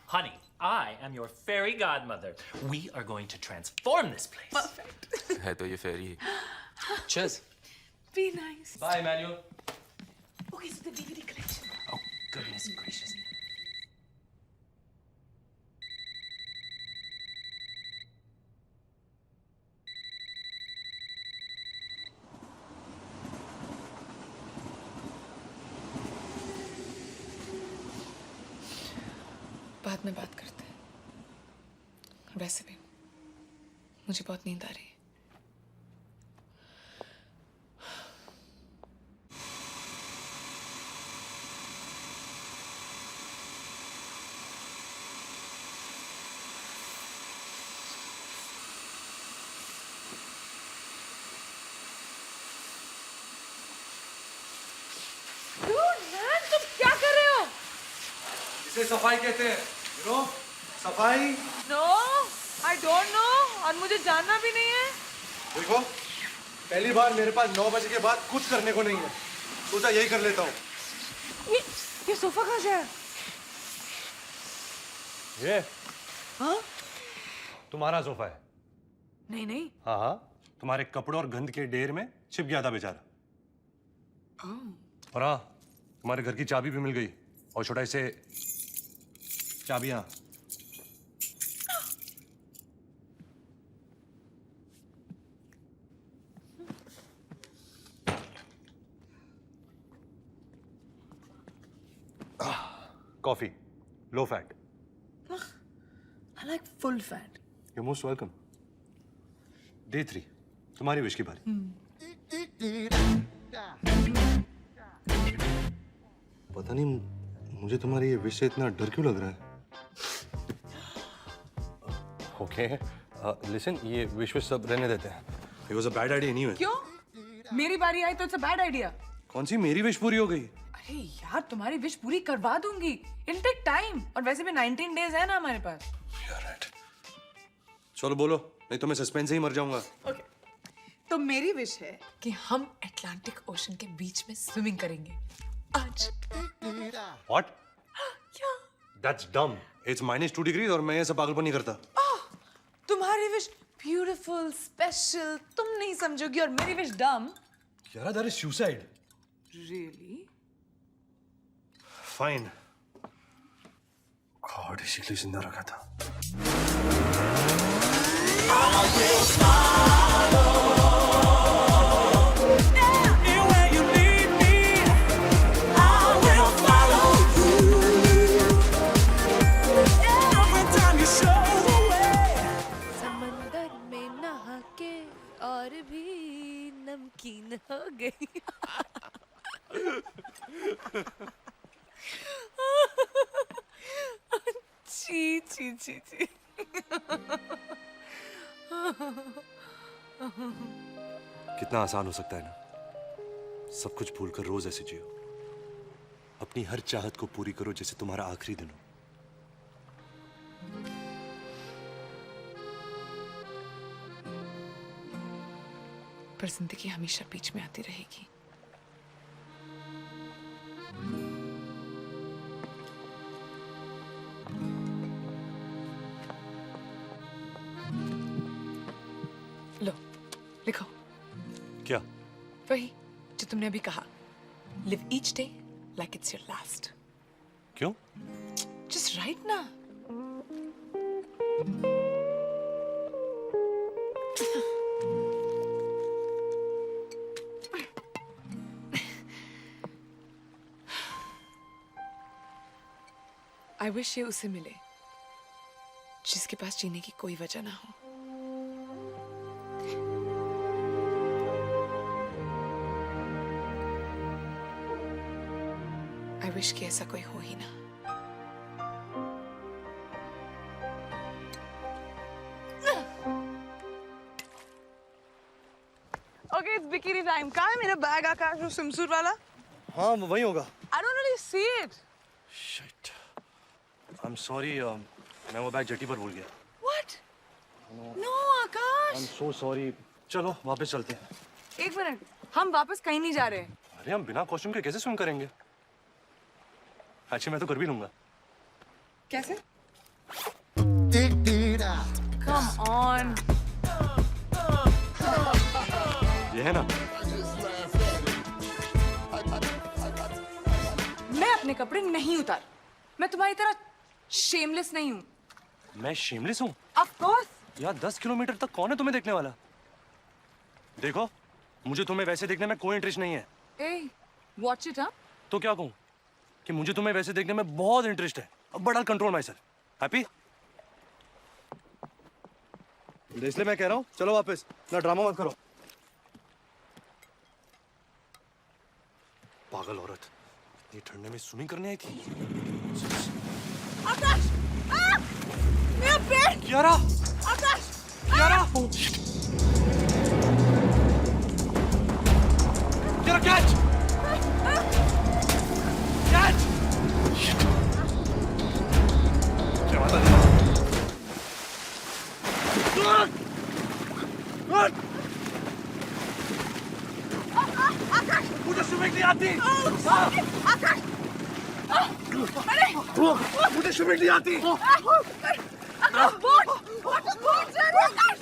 Honey, I am your fairy godmother. We are going to transform this place. Perfect. है तो ये fairy. Cheers. Be nice. Bye, Emmanuel. Okay, so the DVD collection. Oh, goodness gracious. बाद में बात करते हैं। वैसे भी मुझे बहुत नींद आ रही है। तुम क्या कर रहे हो? इसे सफाई कहते हैं। नो सफाई। नो आई डोंट नो और मुझे जानना भी नहीं है। देखो पहली बार मेरे पास 9 बजे के बाद कुछ करने को नहीं है, सोचा यही कर लेता हूँ। ये सोफा कहाँ से है? ये हाँ? तुम्हारा सोफा है। नहीं। हाँ, तुम्हारे कपड़ों और गंद के ढेर में छिप गया था बेचारा। और हाँ, तुम्हारे घर की चाबी भी मिल गई और छोटा से चाबियां। Coffee, low fat. I like full fat. You're most welcome. Day 3, तुम्हारी विश की बारी। पता नहीं मुझे तुम्हारी ये विश से इतना डर क्यों लग रहा है। ओके, लिसन, ये विश सब रहने देते हैं। It was a bad idea anyway. क्यों? मेरी बारी आई तो इट्स अ बैड आइडिया। कौन सी मेरी विश पूरी हो गई? अरे यार तुम्हारी विश पूरी करवा दूंगी। It'll take time और वैसे भी 19 days है ना हमारे पास। You're right. चलो बोलो, नहीं तो मैं सस्पेंस से ही मर जाऊंगा। Okay. तो मेरी विश है कि हम अटलांटिक ओशन के बीच में स्विमिंग करेंगे आज। What? क्या? That's dumb. It's -2 degrees और मैं ये सब पागलपन नहीं करता। तुम्हारी विश ब्यूटीफुल, स्पेशल, तुम नहीं समझोगी और मेरी विश डम। यार, that is suicide. Really? Fine. God, इसीलिए जिंदा रखा था। समंदर में नहा के और भी नमकीन हो गई। छी। कितना आसान हो सकता है ना, सब कुछ भूलकर रोज ऐसे जियो। अपनी हर चाहत को पूरी करो जैसे तुम्हारा आखिरी दिन हो। पर जिंदगी हमेशा बीच में आती रहेगी। लो, लिखो। क्या? वही जो तुमने अभी कहा। Live each day like it's your last. क्यों? Just write ना। I wish ये उसे मिले जिसके पास जीने की कोई वजह ना हो। I wish कि ऐसा कोई हो ही ना। it's bikini time. कहाँ है मेरा बैग आकाश वो swimsuit वाला? हाँ वही होगा। I don't really see it. Shit. I'm sorry. मैं वो बैग जेटी पर भूल गया। What? No Akash. I'm so sorry. चलो वापस चलते हैं। एक मिनट, हम वापस कहीं नहीं जा रहे। अरे हम बिना कॉस्ट्यूम के कैसे स्विम करेंगे? अच्छा मैं तो कर भी लूंगा। कैसे? Come on. ये है ना? मैं अपने कपड़े नहीं उतार। मैं तुम्हारी तरह shameless नहीं हूँ। मैं शेमलेस हूँ? Of course. यार 10 किलोमीटर तक कौन है तुम्हें देखने वाला? देखो, मुझे तुम्हें वैसे देखने में कोई इंटरेस्ट नहीं है। Hey, watch it हाँ? तो क्या कहूँ? कि मुझे तुम्हें वैसे देखने में बहुत इंटरेस्ट है। But I'll control myself. Happy? इसलिए मैं कह रहा हूँ, चलो वापस। ना ड्रामा मत करो। पागल औरत, इतनी ठंडे में स्विमिंग करने आई थी। आकाश! मेरा पैर! कियारा! आकाश! कियारा! कियारा कैच! कैच! क्या बात है? मुझे स्विमिंग नहीं आती। आकाश! अरे! मुझे स्विमिंग नहीं आती। आकाश बोट! बोट से आकाश!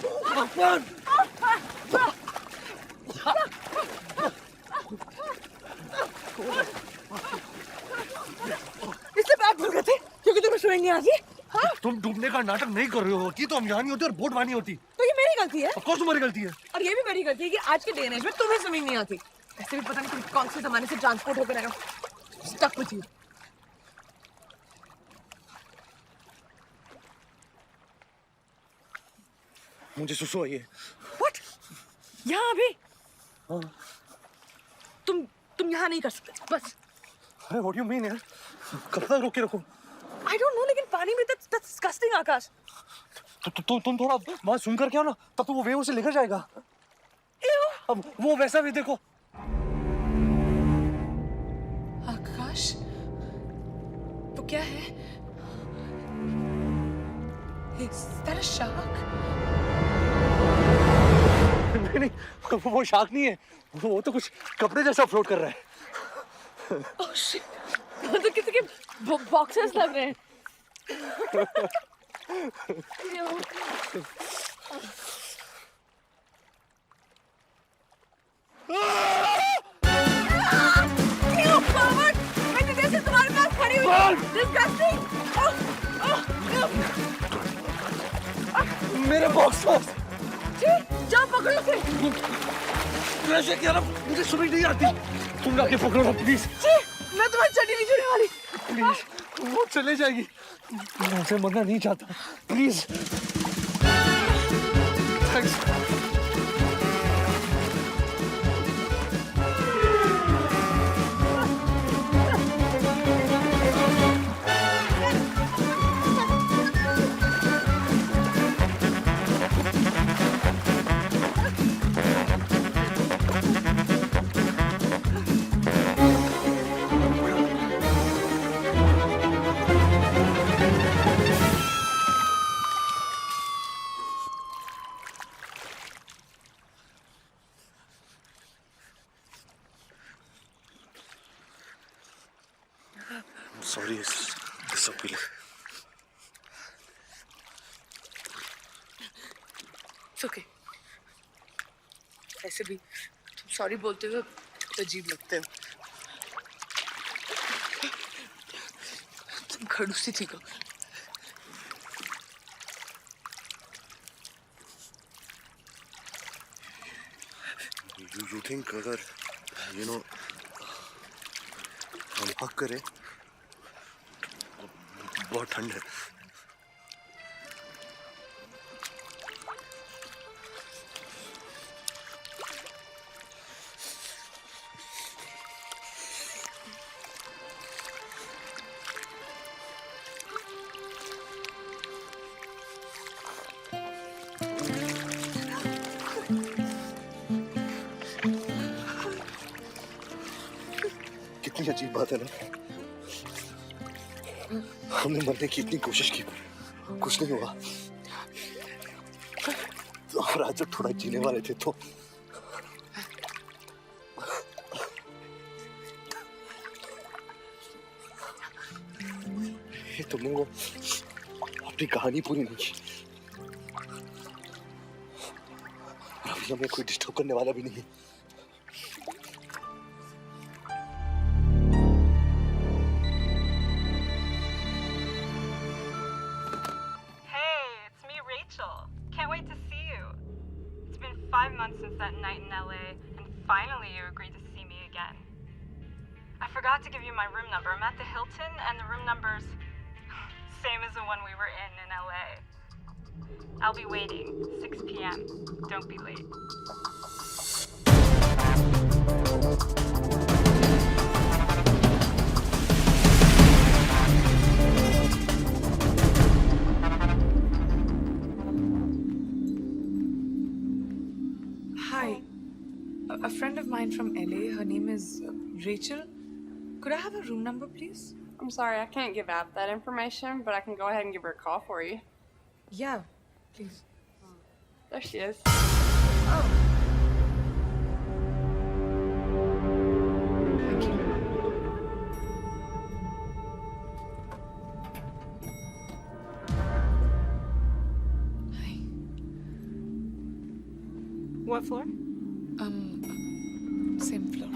इससे बैग भूल गए थे क्योंकि तुम्हें स्विमिंग नहीं आती। हाँ? तुम डूबने का नाटक नहीं कर रहे हो कि तो हम यहाँ नहीं होते और बोट वहाँ नहीं होती। तो ये मेरी गलती है। Of course तुम्हारी गलती है। और ये भी मेरी गलती है कि आज के डे एंड एज में तुम्हें स्विमिंग नहीं आती। ऐसे भी पता नहीं तुम कौन से जमाने से ट्रांसपोर्ट होकर आए हो। Stuck with you. मुझे सुसु आई है। What? यहाँ अभी? तुम यहाँ नहीं कर सकते। बस। अरे what do you mean यार? कब तक रोक के रखो? I don't know लेकिन पानी में that's disgusting आकाश। तुम थोड़ा वहाँ स्विम करके आओ ना, तब तो वो वेव उसे लेकर जाएगा। अब वो वैसा भी देखो। आकाश, वो क्या है? Is that a shark? नहीं, वो शार्क नहीं है। वो तो कुछ कपड़े जैसा फ्लोट कर रहा है। Oh shit! वो तो किसी के बॉक्सेस लग रहे हैं। मैंने जैसे तुम्हारे पास खड़ी हुई। Disgusting! मेरे बॉक्सेस। जाओ पकड़ो उसे। वैसे क्या ना, मुझे स्विमिंग नहीं आती। तुम जाके पकड़ो ना प्लीज। मैं तुम्हारी चड्डी नहीं छूने वाली। प्लीज, वो चले जाएगी। मैं उसे मरना नहीं चाहता। Please. Thanks. Sorry, this appeal. It's okay. ऐसे भी तुम सॉरी बोलते हुए तो अजीब लगते हो। तुम खड़ूसी ठीक हो। You think अगर हम हक करें, बहुत ठंड है। कितनी अजीब बात है ना, हमने मरने की इतनी कोशिश की, कुछ नहीं हुआ। तो और आज जब थोड़ा जीने वाले थे तो ये तुमने वो अपनी कहानी पूरी नहीं की। अभी हमें कोई डिस्टर्ब करने वाला भी नहीं है। Can't wait to see you. It's been 5 months since that night in LA, and finally you agreed to see me again. I forgot to give you my room number. I'm at the Hilton, and the room number's same as the one we were in LA. I'll be waiting, 6 p.m. Don't be late. Hi. A friend of mine from LA, her name is Rachel. Could I have a room number, please? I'm sorry, I can't give out that information, but I can go ahead and give her a call for you. Yeah, please. There she is. Oh. Thank you. Hi. What floor? Same floor.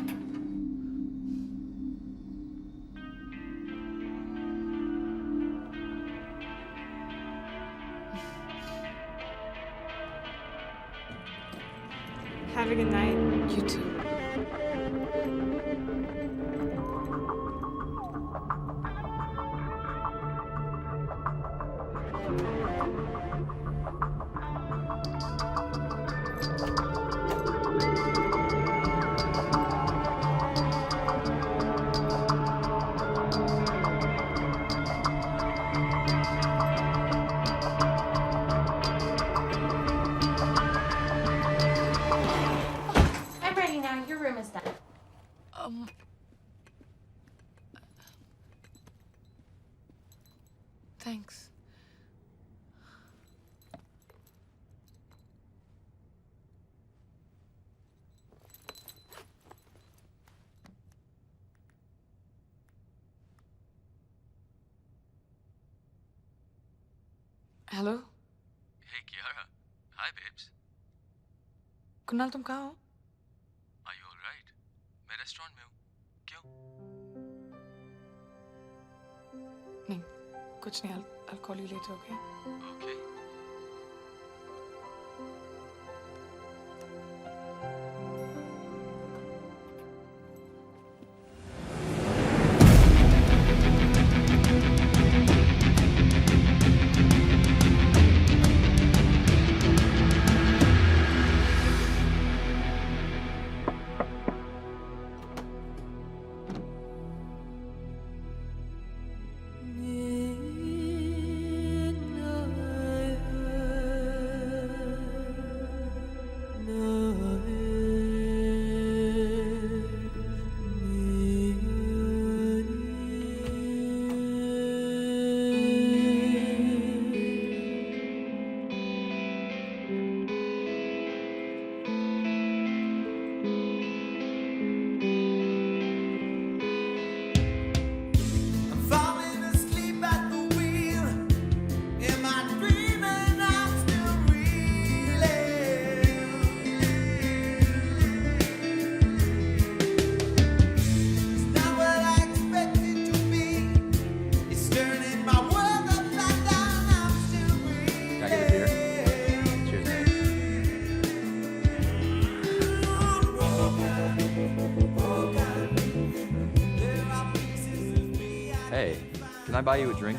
Have a good night. You too. I'm ready now. Your room is done. Thanks. Hello Hey Kiara. Hi babes. Kunal, तुम कहाँ हो? Are you all right? मैं restaurant में हूँ. क्यों? नहीं, कुछ नहीं. I'll call you later, okay? Okay. Hey, can I buy you a drink?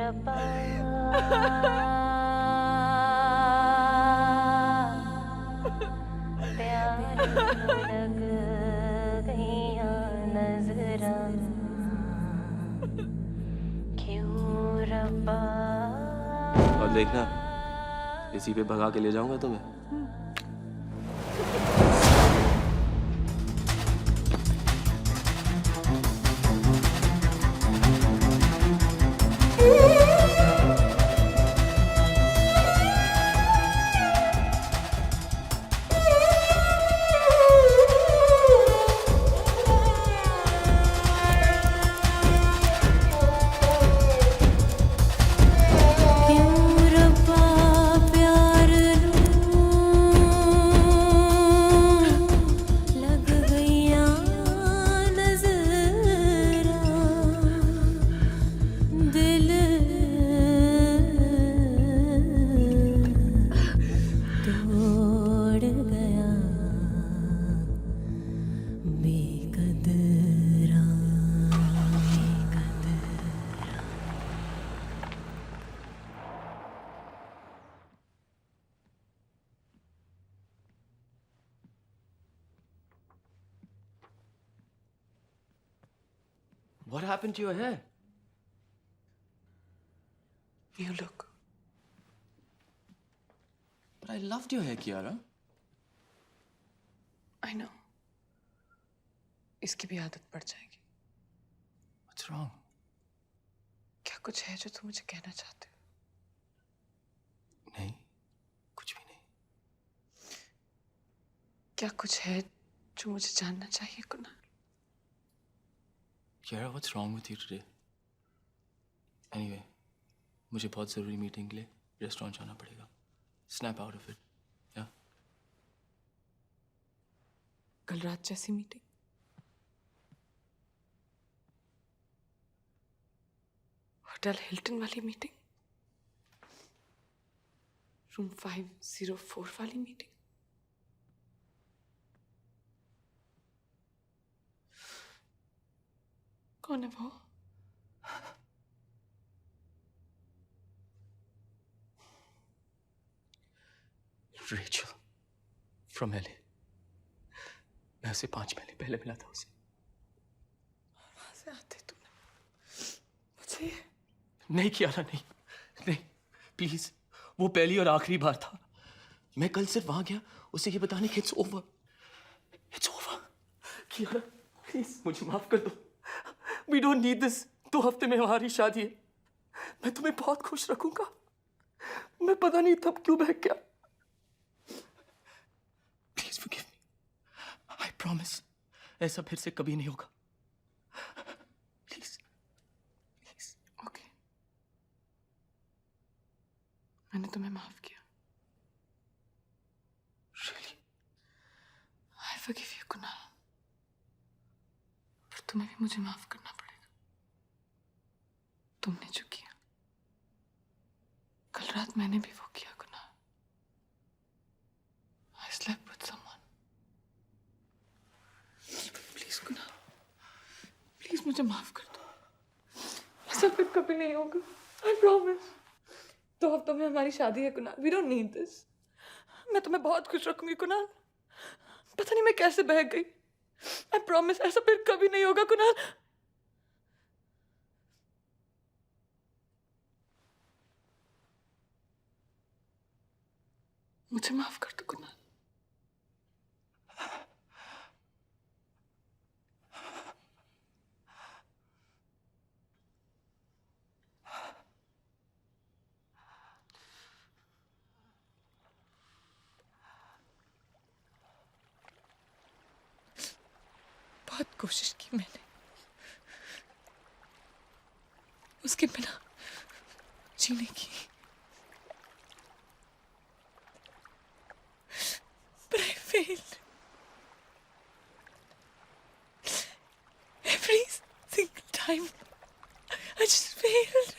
और देखना, इसी पे भगा के ले जाऊंगा तुम्हें। What happened to your hair? You look. But I loved your hair, Kiara. I know. इसकी भी आदत पड़ जाएगी। What's wrong? क्या कुछ है जो तुम मुझे कहना चाहते हो? नहीं, कुछ भी नहीं। क्या कुछ है जो मुझे जानना चाहिए, Kunal? Kiara, what's wrong with you today? Anyway, मुझे बहुत ज़रूरी मीटिंग के लिए रेस्टोरेंट जाना पड़ेगा। Snap out of it, yeah? कल रात जैसी मीटिंग? होटल हिल्टन वाली मीटिंग? रूम 504 वाली मीटिंग? कौन है वो? Rachel from LA. मैं उसे 5 महीने पहले मिला था उसे। वहां से आते तुमने मुझे? नहीं कियारा, नहीं प्लीज, वो पहली और आखिरी बार था। मैं कल सिर्फ वहां गया उसे ये बताने कि इट्स ओवर। कियारा प्लीज मुझे माफ कर दो। We don't need this. 2 हफ्ते में हमारी शादी है। मैं तुम्हें बहुत खुश रखूंगा। मैं पता नहीं तब क्यों बहक गया। Please forgive me. I promise ऐसा फिर से कभी नहीं होगा। प्लीज। ओके, मैंने तुम्हें माफ किया। Really? I forgive you Kunal. पर तुम्हें भी मुझे माफ करना पड़ेगा। तुमने जो किया कल रात, मैंने भी वो किया Kunal. I slept with someone. Please Kunal, please मुझे माफ कर दो। ऐसा फिर कभी नहीं होगा। I promise. 2 हफ्तों में हमारी शादी है Kunal. We don't need this. मैं तुम्हें बहुत खुश रखूंगी कुणाल। पता नहीं मैं कैसे बहक गई। आई प्रॉमिस ऐसा फिर कभी नहीं होगा कुणाल। मुझे माफ कर दो कुणाल। बहुत कोशिश की मैंने उसके बिना जीने की, but I failed. Every single time I just failed.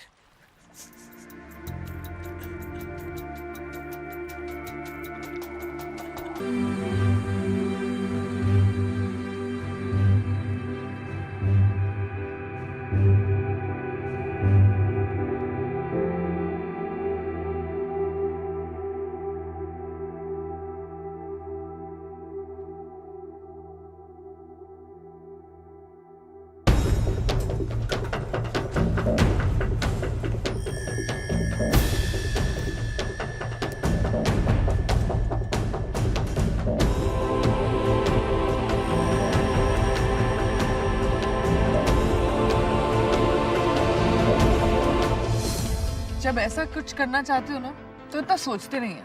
जब ऐसा कुछ करना चाहते हो ना तो इतना सोचते नहीं है,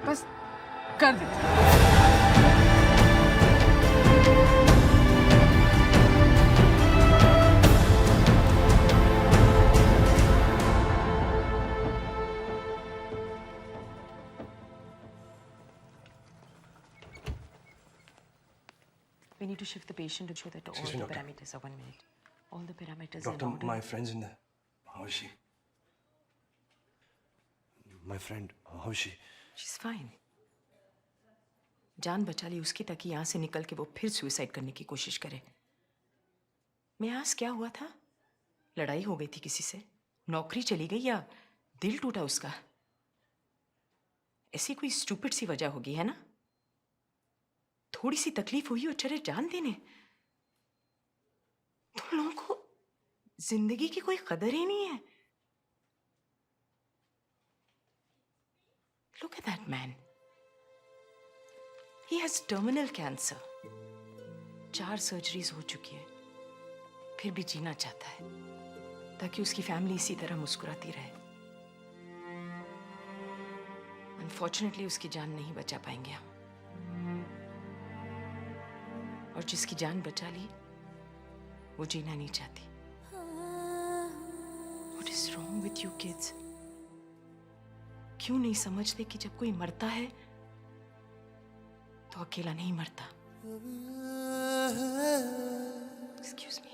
बस कर देते हो। We need to shift the patient to ensure that all Excuse me, the doctor. parameters are 1 minute. All the parameters Doctor, in order. my friend's in there. How is she? My friend, how is she? She's fine. जान बचा ली उसकी ताकि यहाँ से निकल के वो फिर सुसाइड करने की कोशिश करे। मैं आज क्या हुआ था? लड़ाई हो गई थी किसी से? नौकरी चली गई या दिल टूटा उसका? ऐसी कोई स्टूपिड सी वजह होगी, है ना? थोड़ी सी तकलीफ हुई और चले जान देने। तुम लोगों को जिंदगी की कोई कदर ही नहीं है। Look at that man. He has terminal cancer. 4 surgeries हो चुकी है, फिर भी जीना चाहता है ताकि उसकी फैमिली इसी तरह मुस्कुराती रहे। अनफॉर्चुनेटली उसकी जान नहीं बचा पाएंगे हम, और जिसकी जान बचा ली वो जीना नहीं चाहती। What is wrong with you kids? क्यों नहीं समझते कि जब कोई मरता है तो अकेला नहीं मरता? Excuse me.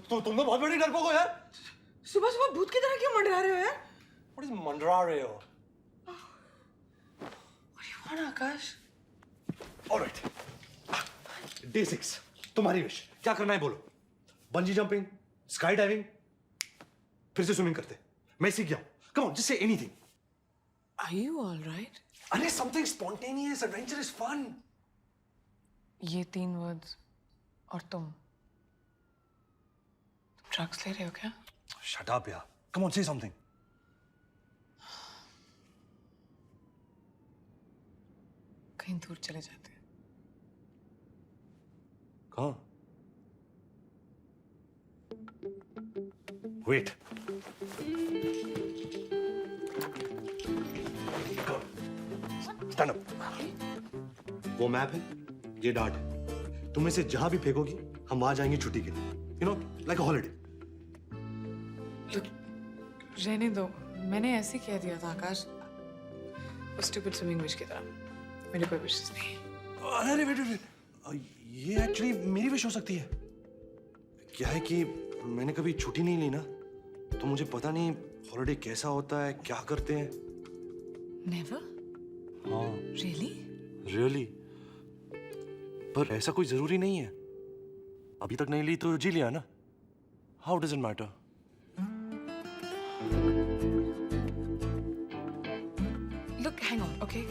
तुम तो बहुत बड़ी डरपोक हो यार। सुबह सुबह भूत की तरह क्यों मंडरा रहे हो यार? What is मंडरा रहे हो? What do you want, Akash? All right. Day 6. तुम्हारी विश। क्या करना है बोलो? बंजी जंपिंग, स्काई डाइविंग, फिर से स्विमिंग करते। मैं सीख गया हूँ। Come on, just say anything. Are you all right? अरे something spontaneous, adventurous, fun. ये 3 वर्ड्स और तुम ड्रग्स ले रहे हो क्या? Shut up, यार. Come on, say something. कहीं दूर चले जाते हैं। कहाँ? Wait. Stand up. वो मैप है, ये डार्ट है। तुम इसे जहां भी फेंकोगी, हम वहां जाएंगे छुट्टी के लिए। You know, like a holiday. रहने दो, मैंने ऐसे कह दिया था आकाश, वो स्टूपिड स्विमिंग विश की तरह। मेरे कोई विशेष नहीं। अरे वेट, ये एक्चुअली मेरी विश हो सकती है। क्या है कि मैंने कभी छुट्टी नहीं ली ना, तो मुझे पता नहीं हॉलिडे कैसा होता है, क्या करते हैं। Never? हाँ। Really? Really? पर ऐसा कोई जरूरी नहीं है। अभी तक नहीं ली तो जी लिया ना। How does it matter? Look, hang on, okay?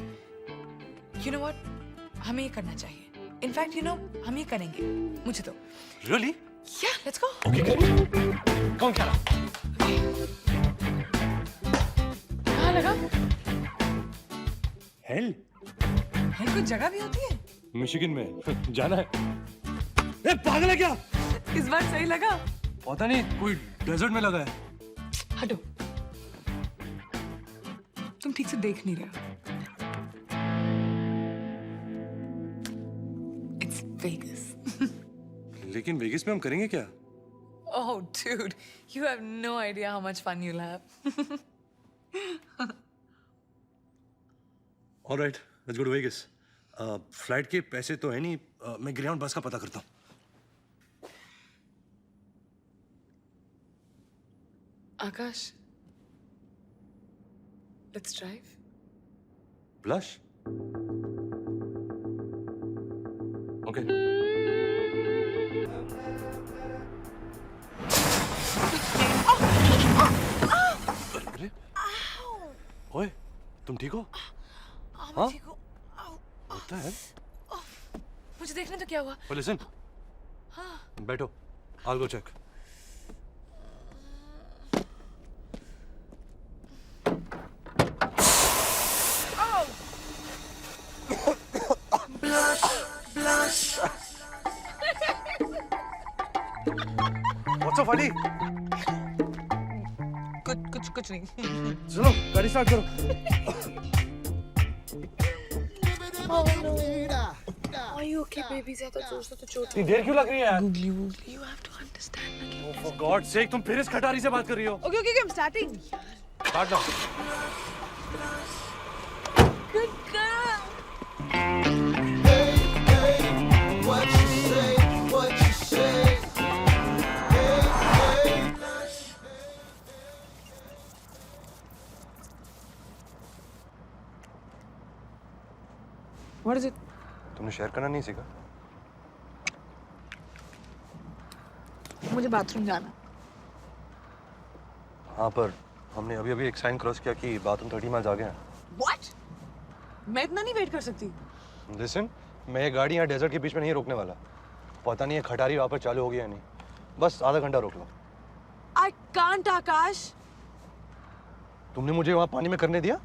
You know what? हमें ये करना चाहिए। In fact, you know, हम ये करेंगे। मुझे तो। Really? Yeah, let's go. Okay, कौन क्या? कहाँ लगा? Hell? है कोई जगह भी होती है? मिशिगन में जाना है। ए पागल है क्या? इस बार सही लगा? पता नहीं, कोई डेजर्ट में लगा है। हटो। तुम ठीक से देख नहीं रहे हो। It's Vegas. लेकिन वेगास में हम करेंगे क्या? Oh, dude, you have no idea how much fun you'll have. All right, let's go to Vegas. Flight के पैसे तो है नहीं, मैं ग्रेहाउंड बस का पता करता हूँ. Akash, let's drive. Blush? Okay. अरे, ओए, तुम ठीक हो? हाँ? ठीक हूँ. होता है. मुझे देखने तो क्या हुआ? Well, listen. हाँ. बैठो. I'll go check. What's up, Ali? कुछ नहीं. चलो, गाड़ी स्टार्ट करो. Are you okay, baby? ज़्यादा जोर से तो चोट. इतनी देर क्यों लग रही है यार? Googly. You have to understand. Oh, for God's sake, तुम फिर इस खटारी से बात कर रही हो? Okay, I'm starting. Start now. Good girl. What you say, what you say. What is it? तुमने शेयर करना नहीं सीखा? मुझे बाथरूम जाना. हाँ, पर हमने अभी एक साइन क्रॉस किया कि बाथरूम 30 माइल्स आगे है. What? मैं इतना नहीं वेट कर सकती. Listen, मैं ये गाड़ी यहाँ डेजर्ट के बीच में नहीं रोकने वाला. पता नहीं ये खटारी वापस चालू होगी या नहीं. बस आधा घंटा रोक लो. I can't, आकाश. तुमने मुझे वहाँ पानी में करने दिया?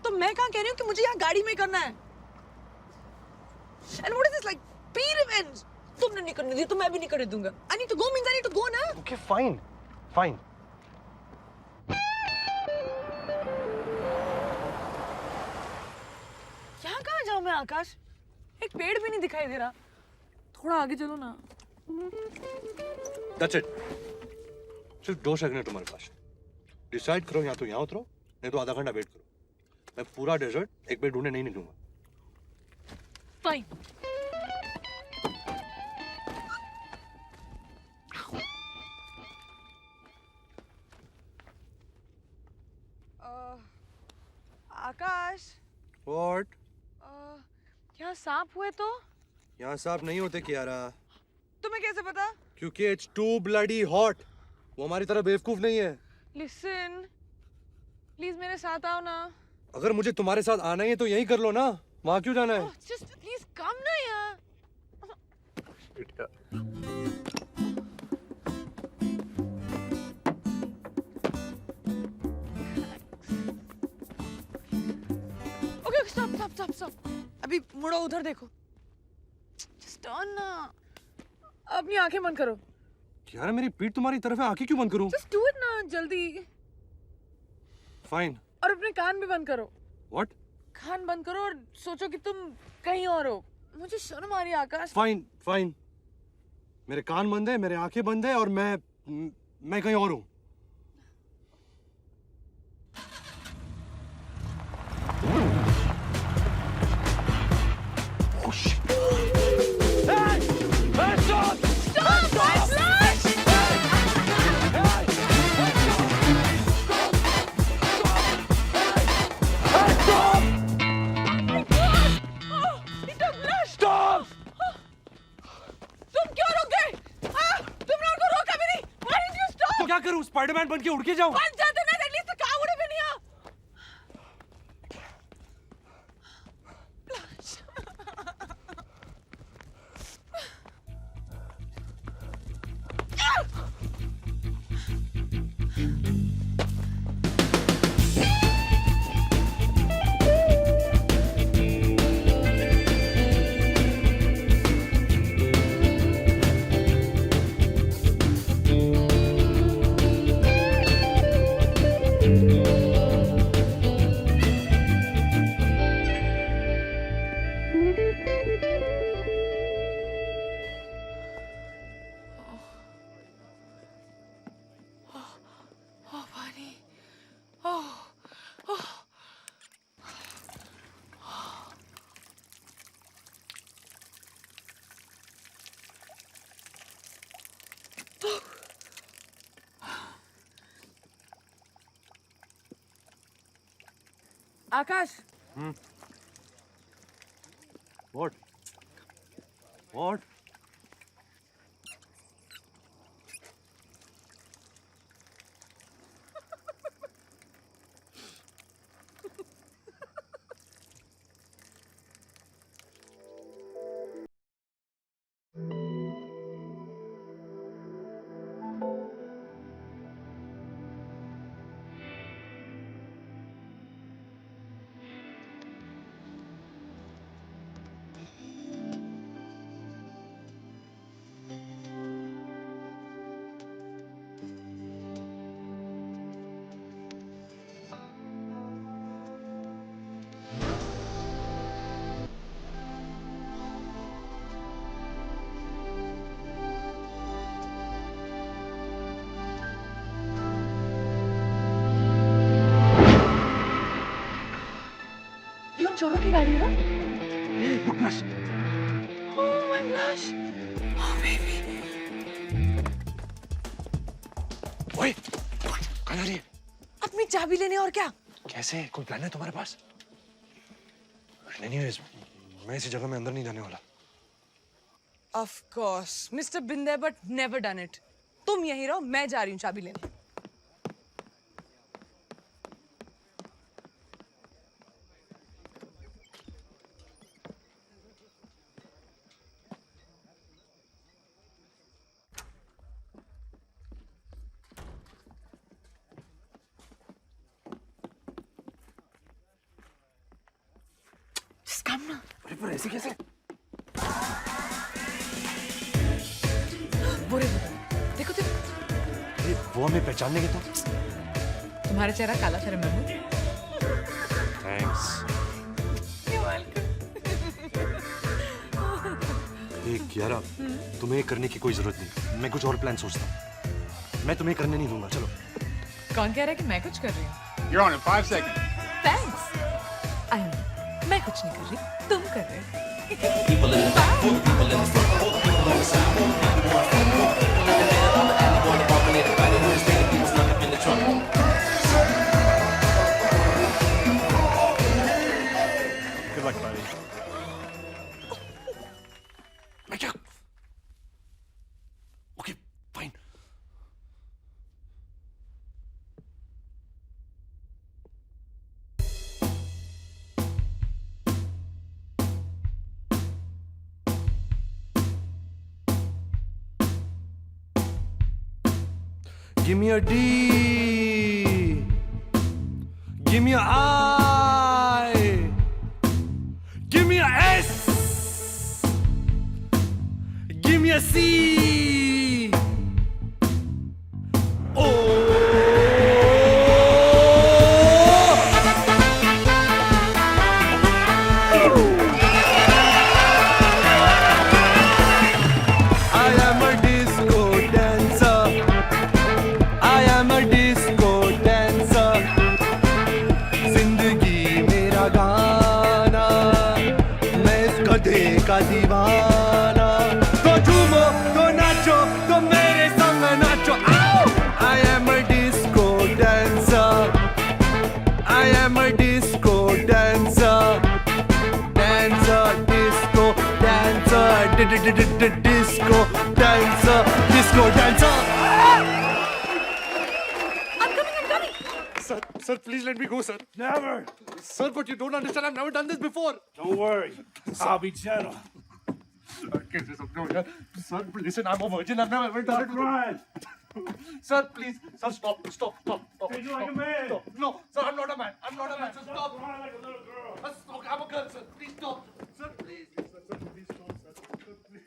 तो मैं कहाँ कह रही हूँ कि मुझे यहाँ गाड़ी में करना है. And what is this like? Be revenge. तुमने नहीं करने दिया तो मैं भी नहीं करने दूंगा. I need to go means I need to go ना. Okay, fine, fine. यहाँ कहाँ जाऊँ मैं आकाश? एक पेड़ भी नहीं दिखाई दे रहा. थोड़ा आगे चलो ना. That's it. सिर्फ 2 सेकंड है तुम्हारे पास. डिसाइड करो, या तो यहाँ उतरो, नहीं तो आधा घंटा वेट करो. मैं पूरा डेजर्ट एक बेर ढूंढने नहीं निकलूंगा. Fine. आकाश. What? यहाँ सांप हुए तो? यहाँ सांप नहीं होते कियारा. तुम्हें कैसे पता? क्योंकि it's too bloody hot. वो हमारी तरह बेवकूफ नहीं है. Listen, please मेरे साथ आओ ना. अगर मुझे तुम्हारे साथ आना ही है तो यही कर लो ना. वहाँ क्यों जाना है? Just please come ना यहाँ. Okay, stop. अभी मुड़ो, उधर देखो. Just turn ना. अपनी आंखें बंद करो. यार मेरी पीठ तुम्हारी तरफ है, आंखें क्यों बंद करूं? Just do it ना, जल्दी. Fine. और अपने कान भी बंद करो. What? कान बंद करो और सोचो कि तुम कहीं और हो. मुझे शर्म आ रही है आकाश. Fine. मेरे कान बंद है, मेरे आंखें बंद है और मैं कहीं और हूँ. क्या करूं, स्पाइडरमैन बन के उड़ के जाऊं? बन जाते ना, एटलीस्ट कहाँ उड़े भी नहीं आ. आकाश What? What? ये उन चोरों की गाड़ी है ना? Oh my gosh! Oh baby! ओए, कहाँ जा रही है? अपनी चाबी लेने और क्या? कैसे? कोई प्लान है तुम्हारे पास? Anyways, मैं इसी जगह में अंदर नहीं जाने वाला। Of course, Mr. Been there but never done it. तुम यहीं रहो, मैं जा रही हूँ चाबी लेने। Just come now. अरे पर ऐसे कैसे? वो रे, देखो देखो। अरे वो हमें पहचानने के तो? तुम्हारा चेहरा काला था रिमेम्बर? Thanks. एक यारा, तुम्हें करने की कोई जरूरत नहीं। मैं कुछ और प्लान सोचता हूँ। मैं तुम्हें करने नहीं दूंगा, चलो। कौन कह रहा है कि मैं कुछ कर रही हूँ? You're on in 5 seconds. Thanks. I know. मैं कुछ नहीं कर रही, तुम कर रहे हो। Good luck, buddy. मैं क्या? Okay, fine. Give me a D. Give me a I. Give me a S. Give me a C. I am a disco dancer. I am a disco dancer. जिंदगी मेरा गाना, मैं इस गधे का दीवाना। तो झूमो, तो नाचो, तो मेरे संग नाचो। आओ! I am a disco dancer. I am a disco dancer. Dancer, disco dancer. Disco dancer. Disco dancer. Sir, please let me go, sir. Never. Sir, but you don't understand. I've never done this before. Don't worry. I'll be gentle. Sir, listen, I'm a virgin. I've never done it before. Sir, please. Sir, stop. Treat you like a man. Stop. No, sir, I'm not a man. I'm not a man. Sir, stop. Cry like a little girl. Sir, I'm a girl, sir. Please stop. Sir, please. Sir, please stop, sir. Sir, please.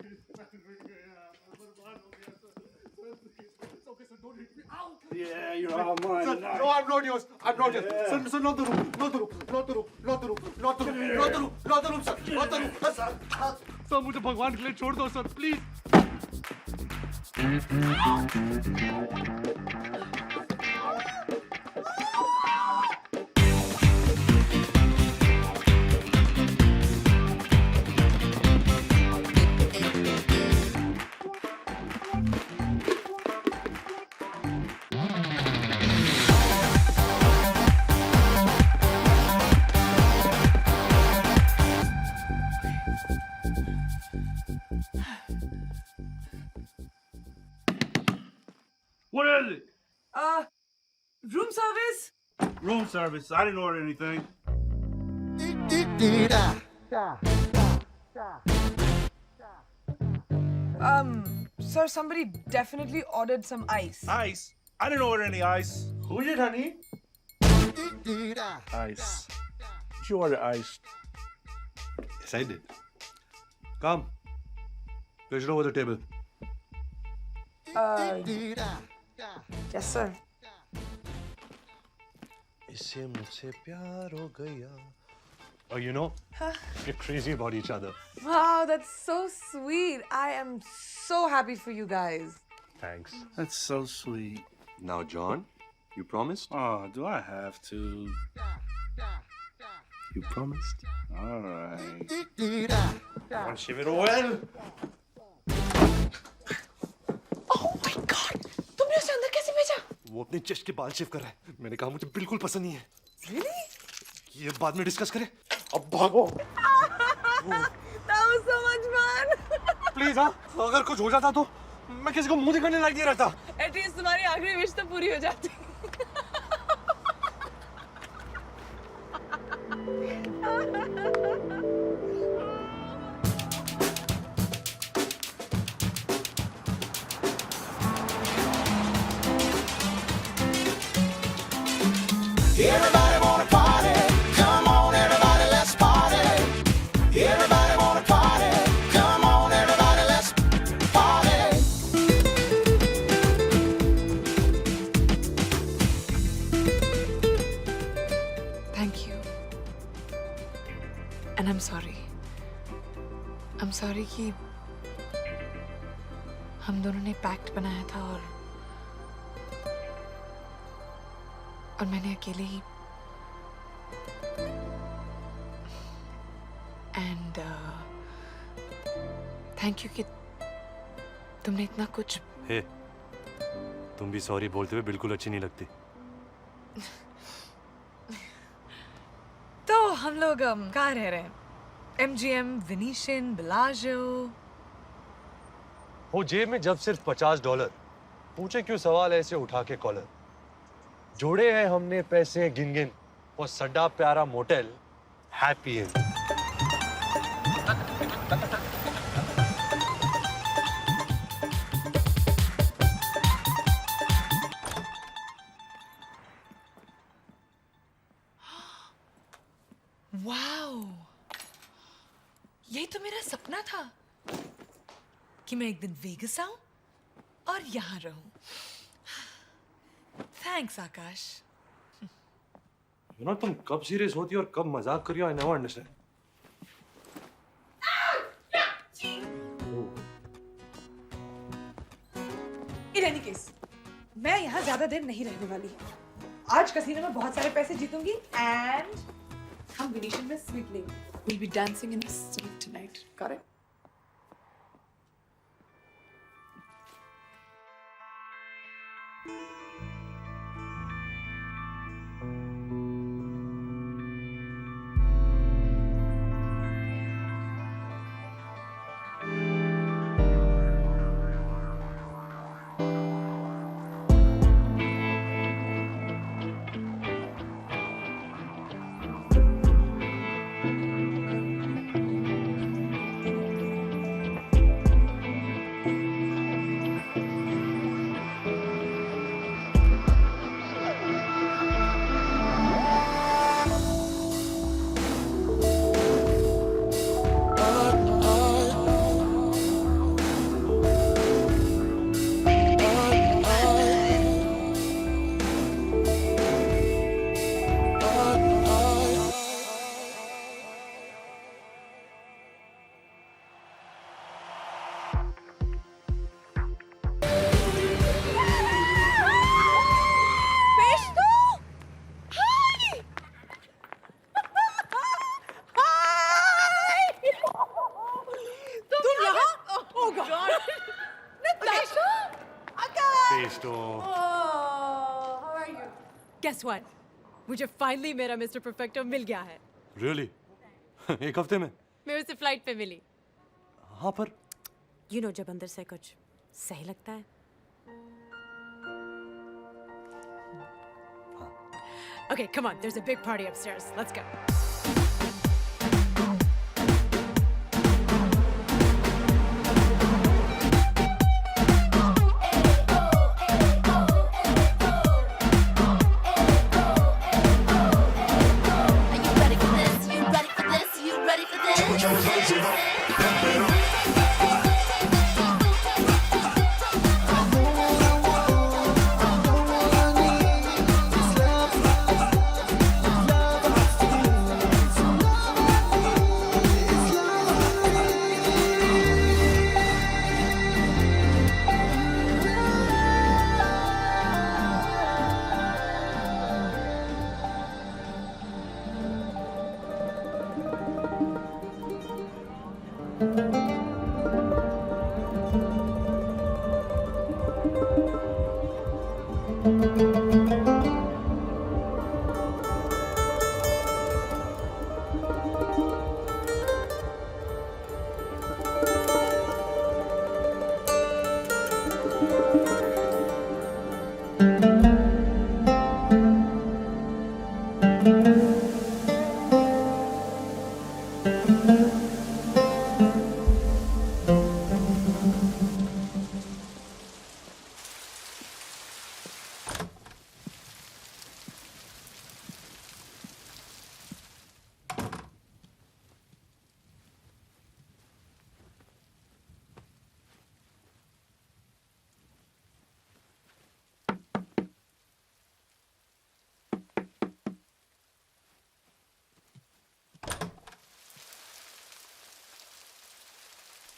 It's okay, sir. Don't hit me. Ow! Yeah, you're all mine Sir, tonight. no, I'm not yours. I'm not yours. Yeah. Sir, not the room. Not the room. Not the room. Not the room. Not the room. Not the room. Not the room, sir. Not the room. Sir, sir, मुझे भगवान के लिए छोड़ दो, sir. Please. What is it? Room service. Room service. I didn't order anything. Sir, somebody definitely ordered some ice. Ice? I didn't order any ice. Who did, honey? Ice. Did you order ice? Yes, I did. Come. Place it over the table. Yes, sir. इससे मुझसे प्यार हो गया. Oh, you know, we're crazy about each other. Wow, that's so sweet. I am so happy for you guys. Thanks. That's so sweet. Now, John, you promised? Oh, do I have to? You promised. All right. Come on, shiv it well. Oh my God! तुमने उसे अंदर कैसे भेजा? वो अपने chest के बाल शेव कर रहा है. मैंने कहा मुझे बिल्कुल पसंद नहीं है. Really? ये बाद में डिस्कस करें. अब भागो. That was so much fun. Please हाँ, अगर कुछ हो जाता तो मैं किसी को मुंह दिखाने लायक नहीं रहता. At least तुम्हारी आखिरी विश तो पूरी हो जाती. Everybody wanna party. Come on, everybody, let's party. Everybody wanna party. Come on, everybody, let's party. Thank you. And I'm sorry. I'm sorry कि हम दोनों ने पैक्ट बनाया था और मैंने अकेले ही एंड थैंक यू कि तुमने इतना कुछ. हे, तुम भी सॉरी बोलते हुए बिल्कुल अच्छी नहीं लगती. तो हम लोग कहाँ रह रहे हैं? MGM, Venetian, Bellagio. वो जेब में जब सिर्फ $50. पूछे क्यों सवाल ऐसे उठा के कॉलर. जोड़े हैं हमने पैसे गिन गिन. वो सड्डा प्यारा मोटेल हैप्पी एंड. वाओ, यही तो मेरा सपना था कि मैं एक दिन वेगस आऊं और यहाँ रहूं. Thanks Akash. यू नो तुम कब सीरियस होती हो और कब मजाक करी हो. I never understand. In any case, मैं यहाँ ज्यादा देर नहीं रहने वाली. आज कसीनो में बहुत सारे पैसे जीतूंगी एंड हम वेनिशियन में स्वीट लेंगे. We'll be dancing in the street tonight. Got it? Guess what? मुझे फाइनली मेरा मिस्टर परफेक्टो मिल गया है. रियली? एक हफ्ते में? मेरे से फ्लाइट पे मिली. हाँ पर You know जब अंदर से कुछ सही लगता है. Okay, come on. There's a big party upstairs. Let's go.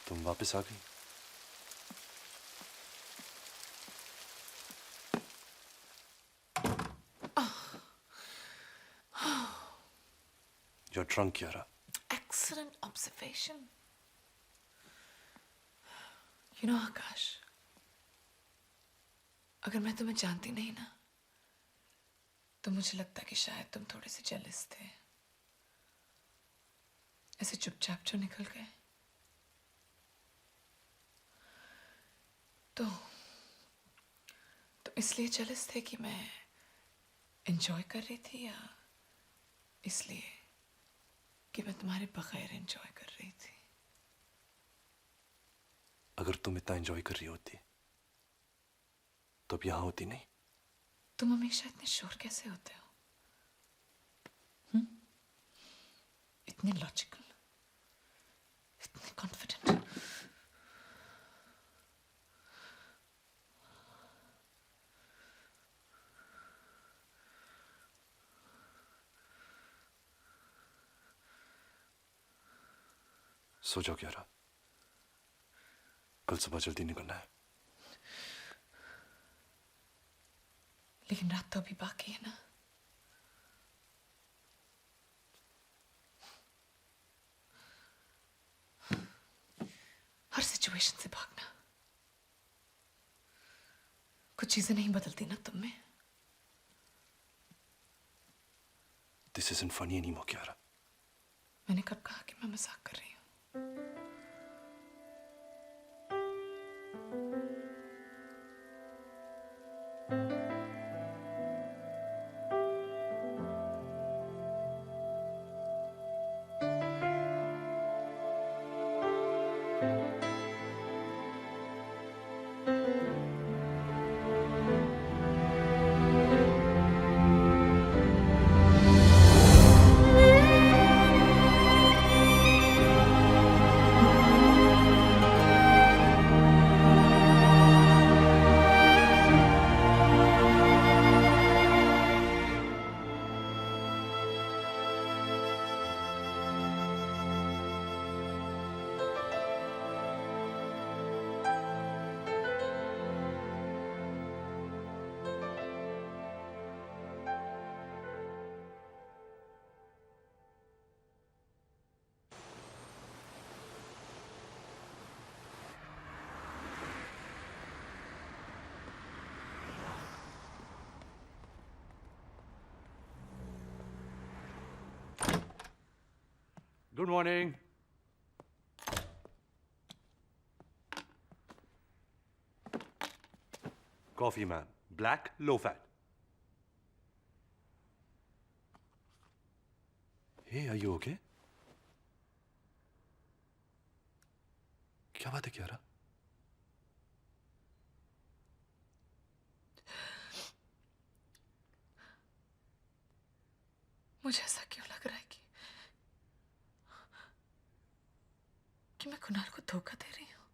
तुम वापस आ गई। You're drunk, Yara. Excellent observation. You know, आकाश, अगर मैं तुम्हें जानती नहीं ना, तो मुझे लगता कि शायद तुम थोड़े से जेलस थे। ऐसे चुपचाप जो निकल गए। तो इसलिए जेलस थे कि मैं एंजॉय कर रही थी, या इसलिए कि मैं तुम्हारे बगैर एंजॉय कर रही थी? अगर तुम इतना एंजॉय कर रही होती तो अब यहां होती नहीं। तुम हमेशा इतने श्योर कैसे होते हो? इतने लॉजिकल, इतने कॉन्फिडेंट। सो जाओ यारा, कल सुबह जल्दी निकलना है। लेकिन रात तो अभी बाकी है ना। हर सिचुएशन से भागना, कुछ चीजें नहीं बदलती ना तुम में। This isn't funny anymore, Kiara. मैंने कब कहा कि मैं मजाक कर रही हूँ? Good morning. Coffee, man. Black, low fat. Hey, are you okay? क्या बात है कियारा? मुझे ऐसा क्यों लग रहा है कि मैं कुणाल को धोखा दे रही हूँ?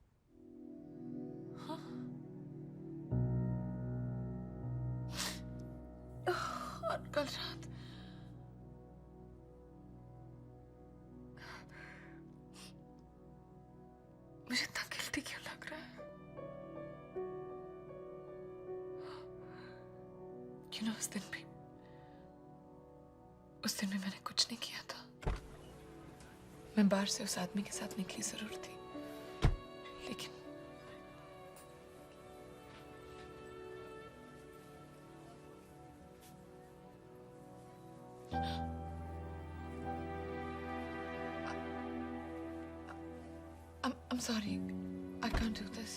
हाँ? और कल रात मुझे इतना गिल्टी क्यों लग रहा है? उस दिन भी मैंने कुछ नहीं किया था। मैं बाहर से उस आदमी के साथ निकली जरूर थी, लेकिन I'm sorry. I can't do this.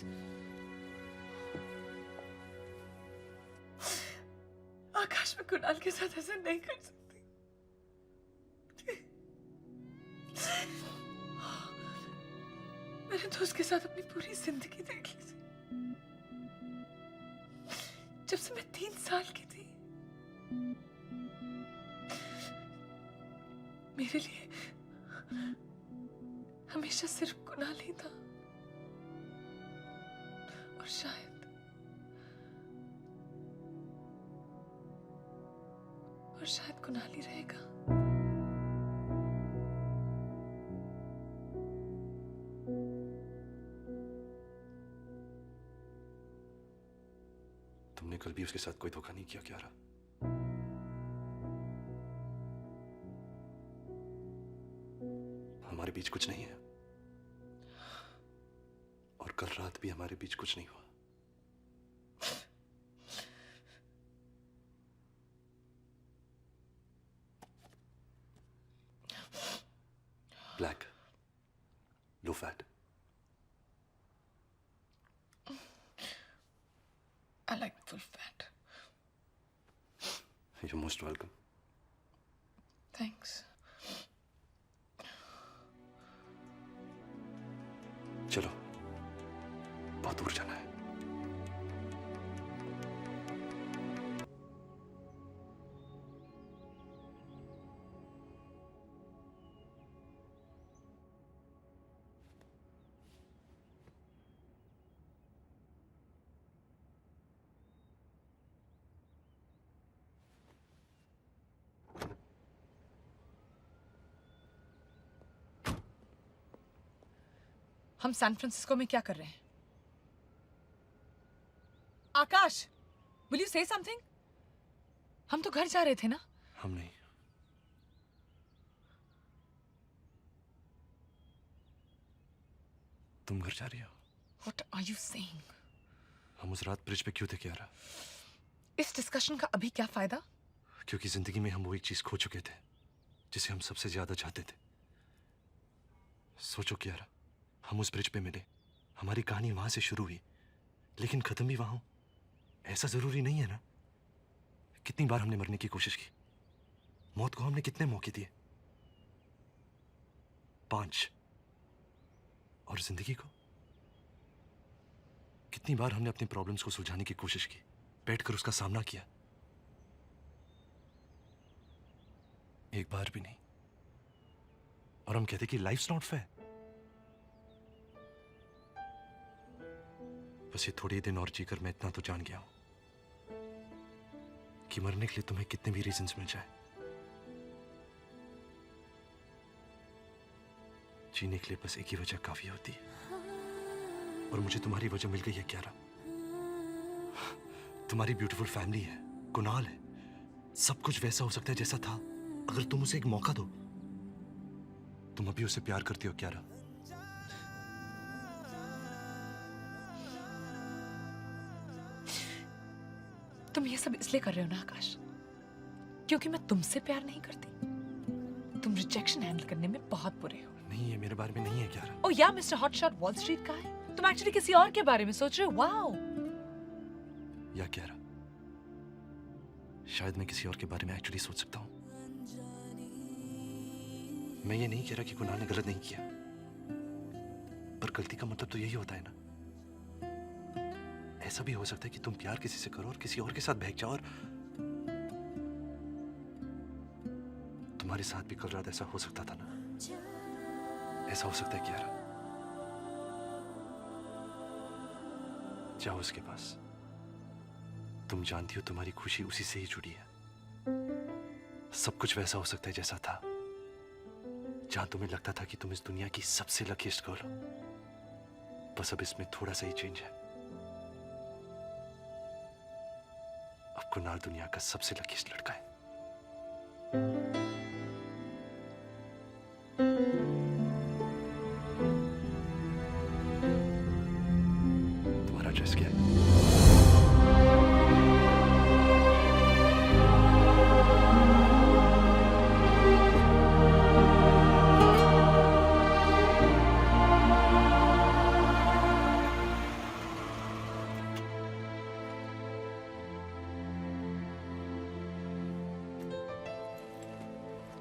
आकाश, मैं कुणाल के साथ ऐसा नहीं कर सकती। मेरे दोस्त के साथ अपनी पूरी जिंदगी देख ली थी, जब से मैं 3 साल की थी। मेरे लिए हमेशा सिर्फ कुणाल ही था, और शायद कुणाल ही रहेगा। तुमने कल भी उसके साथ कोई धोखा नहीं किया कियारा? हमारे बीच कुछ नहीं है, और कल रात भी हमारे बीच कुछ नहीं हुआ। Black, low fat. I like full fat. You're most welcome. Thanks. चलो, बहुत दूर जाना है। हम सैन फ्रांसिस्को में क्या कर रहे हैं? आकाश, will you say something? हम तो घर जा रहे थे ना? हम नहीं। तुम घर जा रही हो? What are you saying? हम उस रात ब्रिज पे क्यों थे कियारा? इस डिस्कशन का अभी क्या फायदा? क्योंकि जिंदगी में हम वो एक चीज खो चुके थे जिसे हम सबसे ज्यादा चाहते थे। सोचो कियारा, हम उस ब्रिज पे मिले, हमारी कहानी वहां से शुरू हुई, लेकिन खत्म भी वहां। ऐसा जरूरी नहीं है ना? कितनी बार हमने मरने की कोशिश की, मौत को हमने कितने मौके दिए? 5। और जिंदगी को कितनी बार हमने अपनी प्रॉब्लम्स को सुलझाने की कोशिश की, बैठकर उसका सामना किया? एक बार भी नहीं। और हम कहते कि लाइफ्स नॉट फेयर। बस ये थोड़े दिन और जीकर मैं इतना तो जान गया हूं कि मरने के लिए तुम्हें कितने भी रीजंस मिल जाए, जीने के लिए बस एक ही वजह काफी होती है। और मुझे तुम्हारी वजह मिल गई है कियारा। तुम्हारी ब्यूटीफुल फैमिली है, कुणाल है, सब कुछ वैसा हो सकता है जैसा था अगर तुम उसे एक मौका दो। तुम अभी उसे प्यार करती हो कियारा? तुम ये सब इसलिए कर रहे हो ना आकाश, क्योंकि मैं तुमसे प्यार नहीं करती। तुम रिजेक्शन हैंडल करने में बहुत बुरे हो। नहीं, ये मेरे बारे में नहीं है कियारा। ओ या मिस्टर हॉटशॉट वॉल स्ट्रीट का है? तुम एक्चुअली किसी और के बारे में सोच रहे हो। वाओ। या कियारा, शायद मैं किसी और के बारे में एक्चुअली सोच सकता हूँ। मैं ये नहीं कह रहा कि कुणाल ने गलत नहीं किया, पर गलती का मतलब तो यही होता है ना। ऐसा भी हो सकता है कि तुम प्यार किसी से करो और किसी और के साथ बहक जाओ, और तुम्हारे साथ भी कल रात ऐसा हो सकता था ना। ऐसा हो सकता है क्या? जाओ उसके पास। तुम जानती हो तुम्हारी खुशी उसी से ही जुड़ी है। सब कुछ वैसा हो सकता है जैसा था, जहां तुम्हें लगता था कि तुम इस दुनिया की सबसे लकीस्ट गर्ल हो। बस अब इसमें थोड़ा सा ही चेंज है। अब कुणाल दुनिया का सबसे लकीस्ट लड़का है। तुम्हारा ड्रेस क्या है?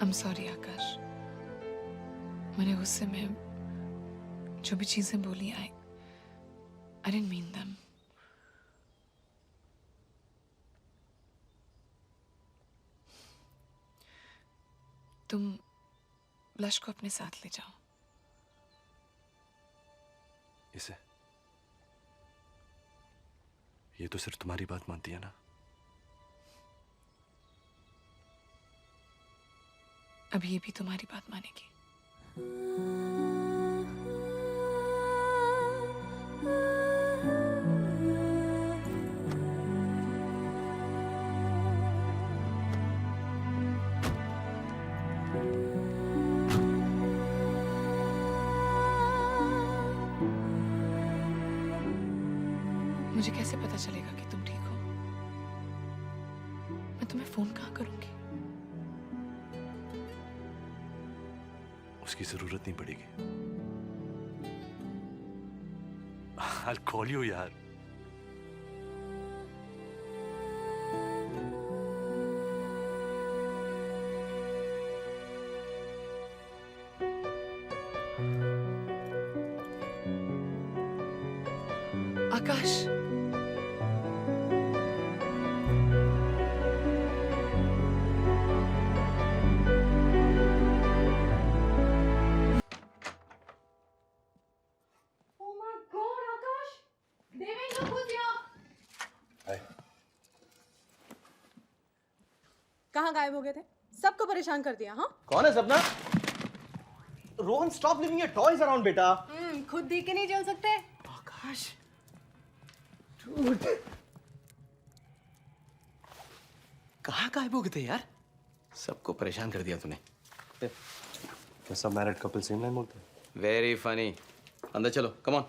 I'm sorry आकाश, मैंने गुस्से में जो भी चीजें बोली I didn't mean them. तुम ब्लश को अपने साथ ले जाओ। इसे? ये तो सिर्फ तुम्हारी बात मानती है ना। अब ये भी तुम्हारी बात मानेगी। मुझे कैसे पता चलेगा कि तुम ठीक हो? मैं तुम्हें फोन कहाँ करूंगी? उसकी जरूरत नहीं पड़ेगी। I'll call you यार। आकाश, कहाँ गायब हो गए थे? सबको परेशान कर दिया। हाँ, कौन है सपना? Rohan, stop living your toys around बेटा। खुद दी के नहीं चल सकते? आकाश, कहाँ गायब हो गए थे यार? सबको परेशान कर दिया तूने। क्या सब मैरिड कपल सेम लाइन बोलते हैं? Very funny. अंदर चलो, कम ऑन।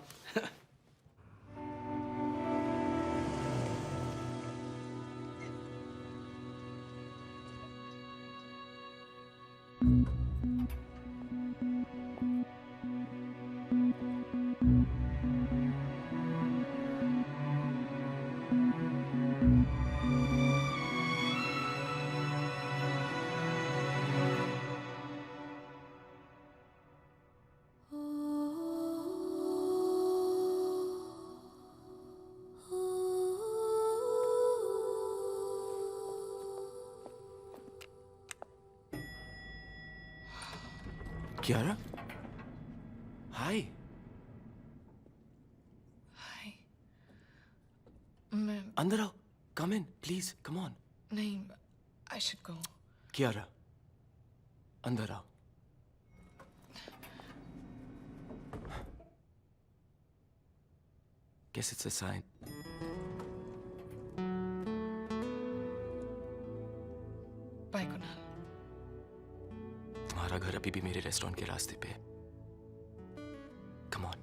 Kiara? Hi. हाय। मैं अंदर आओ। Come in, please. Come on. नहीं, I should go. Kiara, अंदर आओ। Guess it's a sign. Bye Kunal. तुम्हारा घर अभी भी मेरे रेस्टोरेंट के रास्ते पे है। Come on,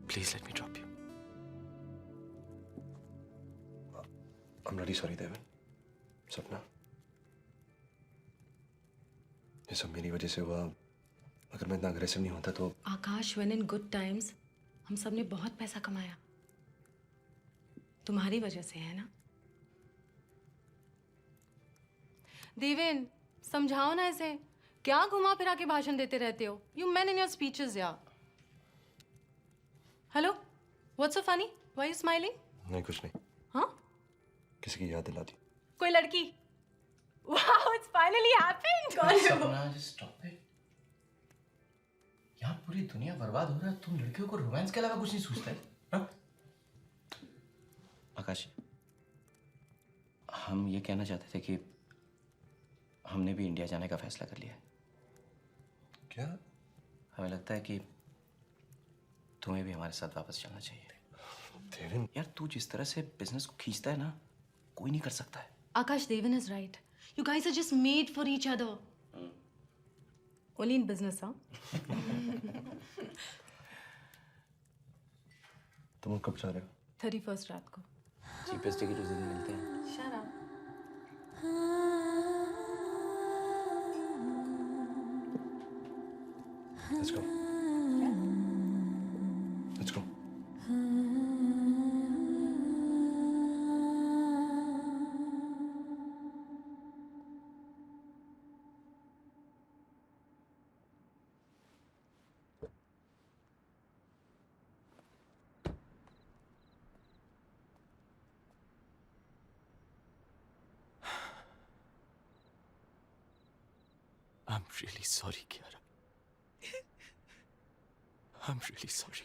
please let me drop you. I'm really sorry देवन। सपना, ये सब मेरी वजह से हुआ। अगर मैं इतना अग्रेसिव नहीं होता तो। आकाश, when in good times हम सब ने बहुत पैसा कमाया, तुम्हारी वजह से है ना। देवेन, समझाओ ना इसे। क्या घुमा फिरा के भाषण देते रहते हो? You men in your speeches, yeah. Hello? What's so funny? Why are you smiling? नहीं कुछ नहीं, हाँ? किसी की याद दिला दी। कोई लड़की? Wow, it's finally happened. सपना, just stop it. यहाँ पूरी दुनिया बर्बाद हो रहा है, तुम लड़कियों को रोमांस के अलावा कुछ नहीं सोचते हैं? हाँ? आकाश, हम ये कहना चाहते थे कि हमने भी इंडिया जाने का फैसला कर लिया है। क्या? हमें लगता है कि तुम्हें भी हमारे साथ वापस चलना चाहिए। देवन, यार तू जिस तरह से बिजनेस को खींचता है ना, कोई नहीं कर सकता है। Akash, Devan is right. You guys are just made for each other. Only in business, huh? तुम कब जा रहे हो? 31st रात को. चीपेस्ट टिकट उस दिन मिलते हैं। Shut up. Let's go. Let's go. I'm really sorry, Kiara. I'm really sorry.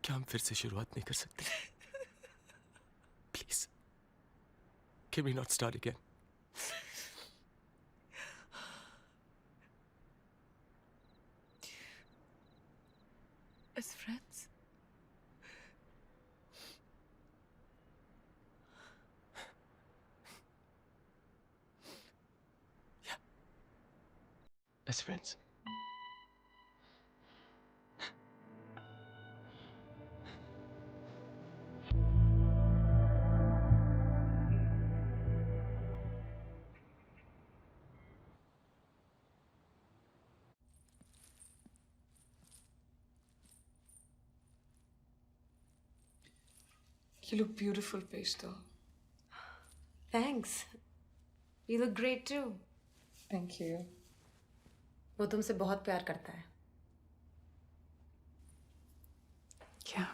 क्या हम फिर से शुरुआत नहीं कर सकते? Please. Can we not start again? As friends? As friends. You look beautiful, Peshto. Thanks. You look great too. Thank you. वो तुमसे बहुत प्यार करता है। क्या?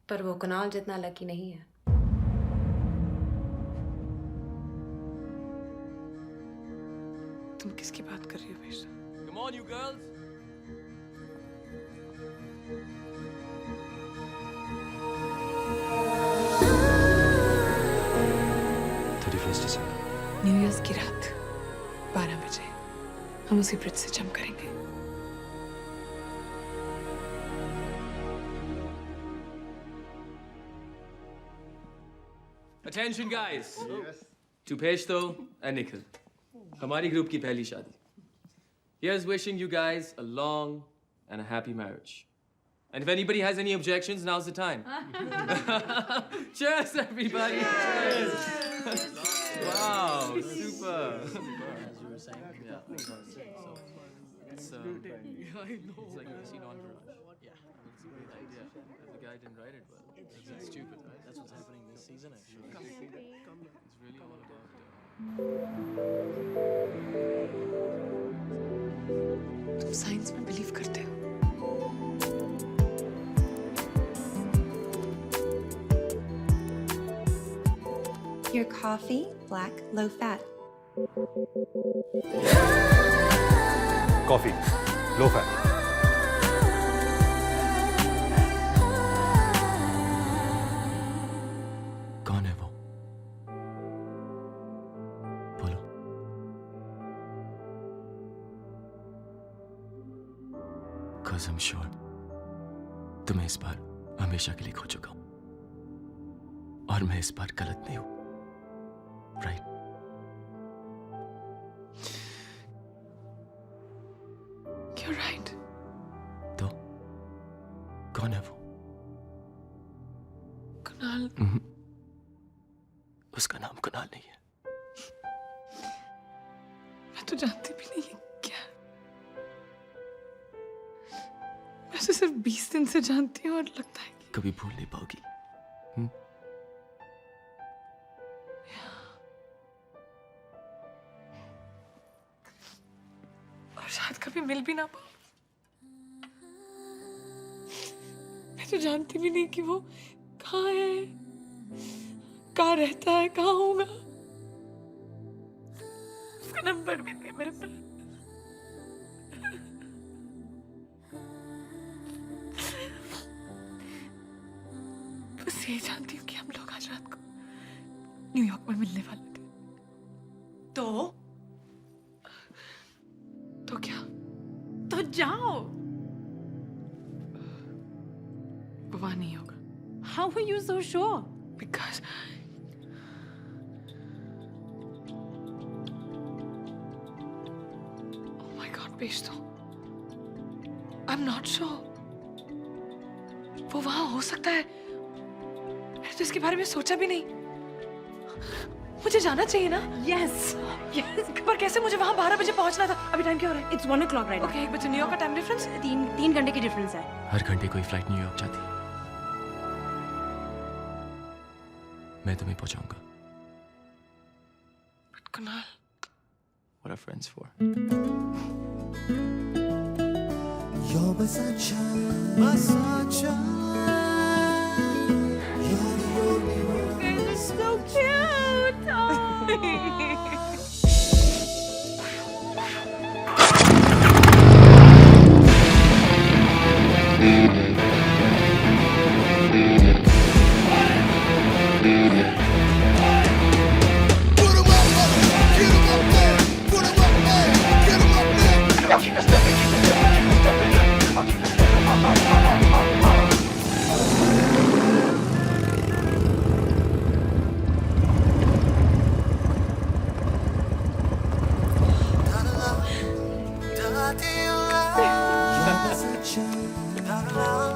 पर वो कुणाल जितना लकी नहीं है। तुम किसकी बात कर रही हो, पेशा? Come on, you girls. New years की रात 12 बजे हम उसी ब्रिज से जंप करेंगे। Attention, guys. To Peshto and Nikhil. हमारी ग्रुप की पहली शादी. Here's wishing you guys a long and a happy marriage. And if anybody has any objections, now's the time. Cheers, everybody. Cheers. Wow, super. As you were saying, yeah. It's like you've seen Entourage. Yeah. The guy didn't write it well. That's stupid, right? That's what's happening this season, actually. It's really all about. तुम science में believe करते हो? Your coffee, black, low fat. Coffee, low fat. कौन है वो? बोलो। Cause I'm sure तुम्हें इस बार हमेशा के लिए खो चुका हूं, और मैं इस बार गलत नहीं हूं, right? You're right. तो कौन है वो? कुणाल। उसका नाम कुणाल नहीं है। मैं तो जानती भी नहीं है क्या। मैं तो सिर्फ 20 दिन से जानती हूँ और लगता है कि कभी भूल नहीं पाओगी। कभी मिल भी ना पाऊं। मैं तो जानती भी नहीं कि वो कहाँ है, कहाँ रहता है, कहाँ होगा। उसका नंबर भी नहीं है मेरे पास। बस यही जानती हूँ कि हम लोग आज रात को न्यूयॉर्क में मिलने वाले थे। तो क्या? तो जाओ। वो वहां नहीं होगा। How are you so sure? Because oh my God, भेज दो। I'm not sure. वो वहां हो सकता है। मैंने तो इसके बारे में सोचा भी नहीं। मुझे जाना चाहिए ना? Yes. Yes. पर कैसे मुझे वहां 12 बजे पहुंचना था? अभी टाइम क्या हो रहा है? It's 1 o'clock right now. Okay, 1 बजे न्यूयॉर्क का टाइम डिफरेंस? 3 घंटे की डिफरेंस है। हर घंटे कोई फ्लाइट न्यूयॉर्क जाती। मैं तुम्हें पहुंचाऊंगा। But Kunal, What are friends for? You're my sunshine, my sunshine. You're the only one. You guys are so cute. Oh.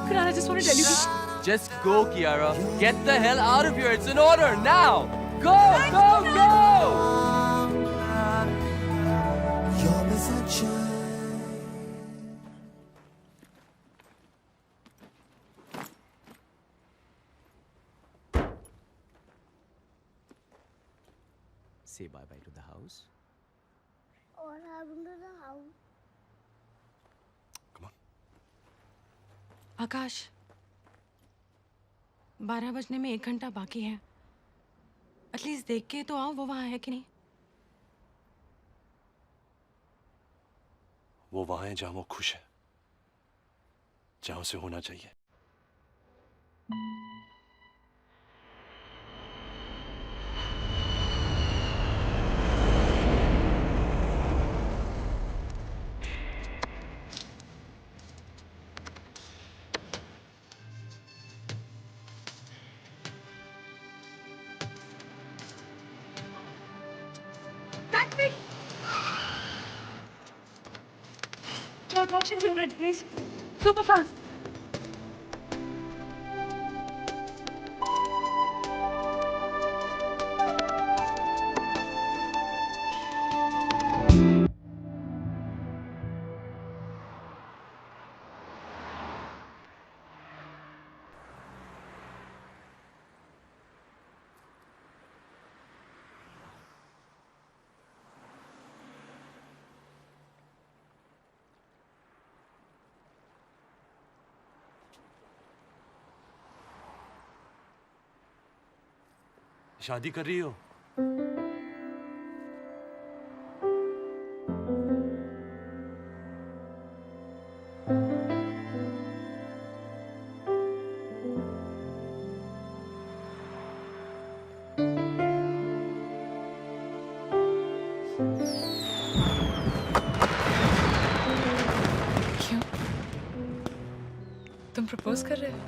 Kunal, I just want to tell you. Just go, Kiara. Get the hell out of here. It's an order now. Go, go, go. You're my sunshine. Say bye-bye to the house. What happened to the house? आकाश, 12 बजने में 1 घंटा बाकी है। At least देख के तो आओ वो वहां है कि नहीं। वो वहां है जहां वो खुश है, जहां उसे होना चाहिए। Taxi! George Washington Bridge, please. Super fast. शादी कर रही हो? क्यों? तुम प्रपोज कर रहे हो?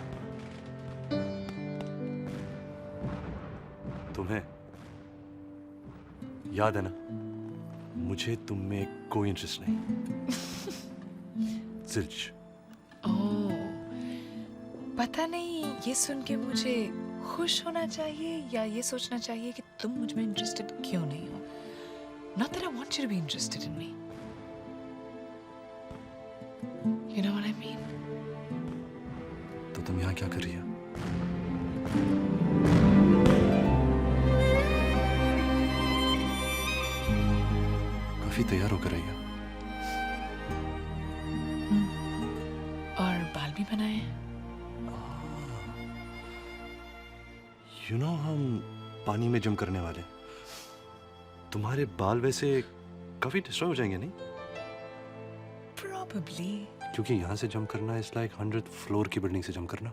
तुम्हें याद है ना, मुझे तुम में कोई इंटरेस्ट नहीं। जिल्च। ओह, पता नहीं ये सुन के मुझे खुश होना चाहिए या ये सोचना चाहिए कि तुम मुझ में इंटरेस्टेड क्यों नहीं हो। Not that I want you to be interested in me. You know what I mean? तो तुम यहाँ क्या कर रही हो? काफी तैयार होकर आई हो। You know, हम पानी में जम करने वाले। तुम्हारे बाल वैसे काफी डिस्ट्रॉय हो जाएंगे नहीं? Probably. क्योंकि यहाँ से जम करना इज लाइक 100th फ्लोर की बिल्डिंग से जम करना।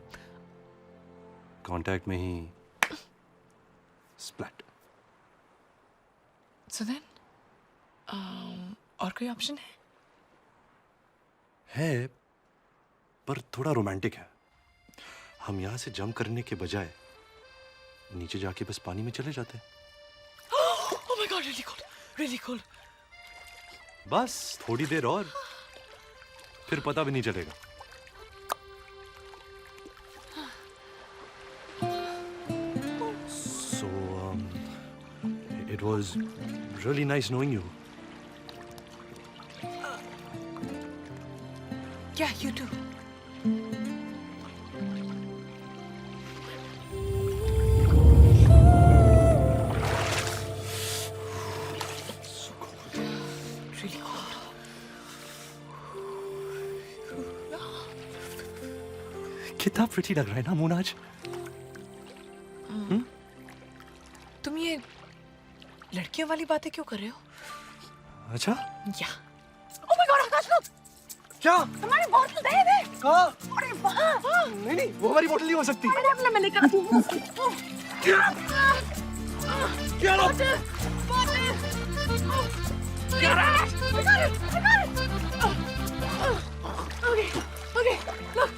कांटेक्ट में ही स्प्लैट। So then, और कोई ऑप्शन है पर थोड़ा रोमांटिक है। हम यहाँ से जंप करने के बजाय नीचे जाके बस पानी में चले जाते हैं। Oh my God, really cool, really cool. बस थोड़ी देर और फिर पता भी नहीं चलेगा। So, it was really nice knowing you. Yeah, you too. Really cold. कितना प्रिटी लग रहा है ना मोनाज? तुम ये लड़कियों वाली बातें क्यों कर रहे हो? अच्छा? या। Oh my God, आकाश लोग! क्या? हमारी बोतल दे। कहाँ? अरे वहाँ। नहीं, वो हमारी बोतल नहीं हो सकती। अरे अपना मैं लेकर आती हूँ। क्या लो? Okay, look.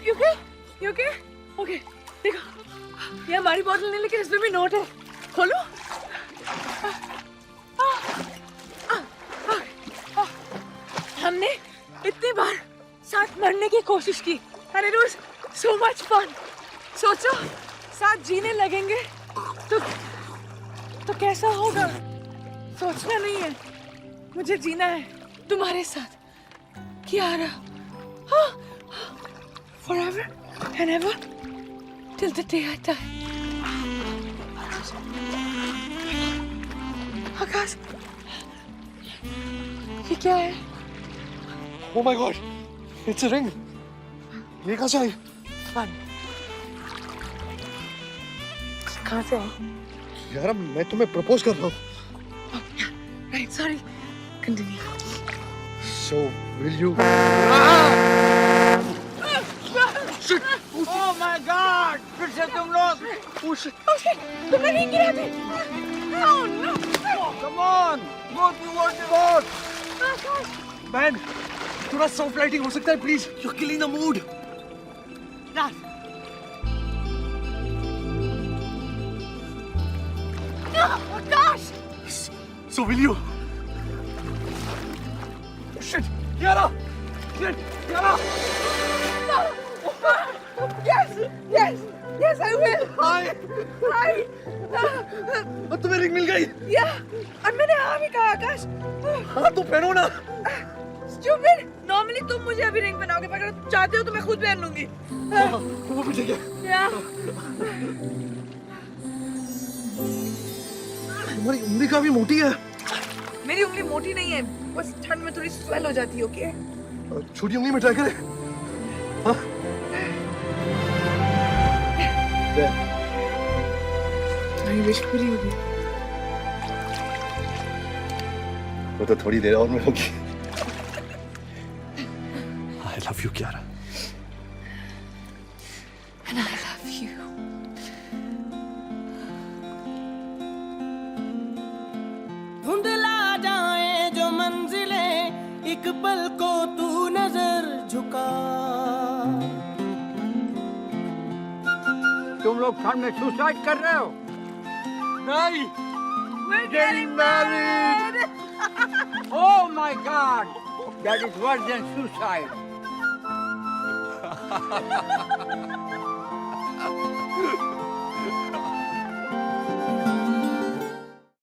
You okay? You okay? Okay, देखो, ये हमारी बोतल नहीं लेकिन इसमें भी नोट है। खोलो। हमने इतनी बार साथ मरने की कोशिश की and it was so much fun. सोचो साथ जीने लगेंगे तो कैसा होगा? सोचना नहीं है, मुझे जीना है तुम्हारे साथ, Kiara, forever and ever till the day I die. आकाश, ये क्या है? Oh my God, it's a ring. ये कहाँ से आई? Fun. कहाँ से आई? यार मैं तुम्हें प्रपोज कर रहा हूँ। Right, sorry. Continue. So will you? Shit! Oh my God! फिर से तुम लोग? Oh shit! तुमने नहीं गिरा थे? Oh no! Come on! Boat, you want the boat? Man, थोड़ा soft lighting हो सकता है please? You're killing the mood. Raj. Akash! So will you? Shit! Kiara! Shit! Kiara! Yes, I will. Hi! और तुम्हें रिंग मिल गई? Yeah, और मैंने हाँ भी कहा आकाश। हाँ तो पहनो ना। Stupid. Normally तुम मुझे अभी रिंग बनाओगे, पर अगर तुम चाहते हो तो मैं खुद पहन लूंगी। वो भी ठीक है। Yeah. तुम्हारी उंगली काफी मोटी है। मेरी उंगली मोटी नहीं है, बस ठंड में थोड़ी स्वेल हो जाती है, ओके? छोटी उंगली में ट्राई करें। हाँ? मेरी विश पूरी होगी। वो तो थोड़ी देर और में होगी। I love you, Kiara. And I love you. धुंधला जाए जो मंजिलें, एक पल को तू नजर झुका। तुम लोग ठंड में सुसाइड कर रहे हो? नहीं। We're getting married. Oh my God! That is worse than suicide.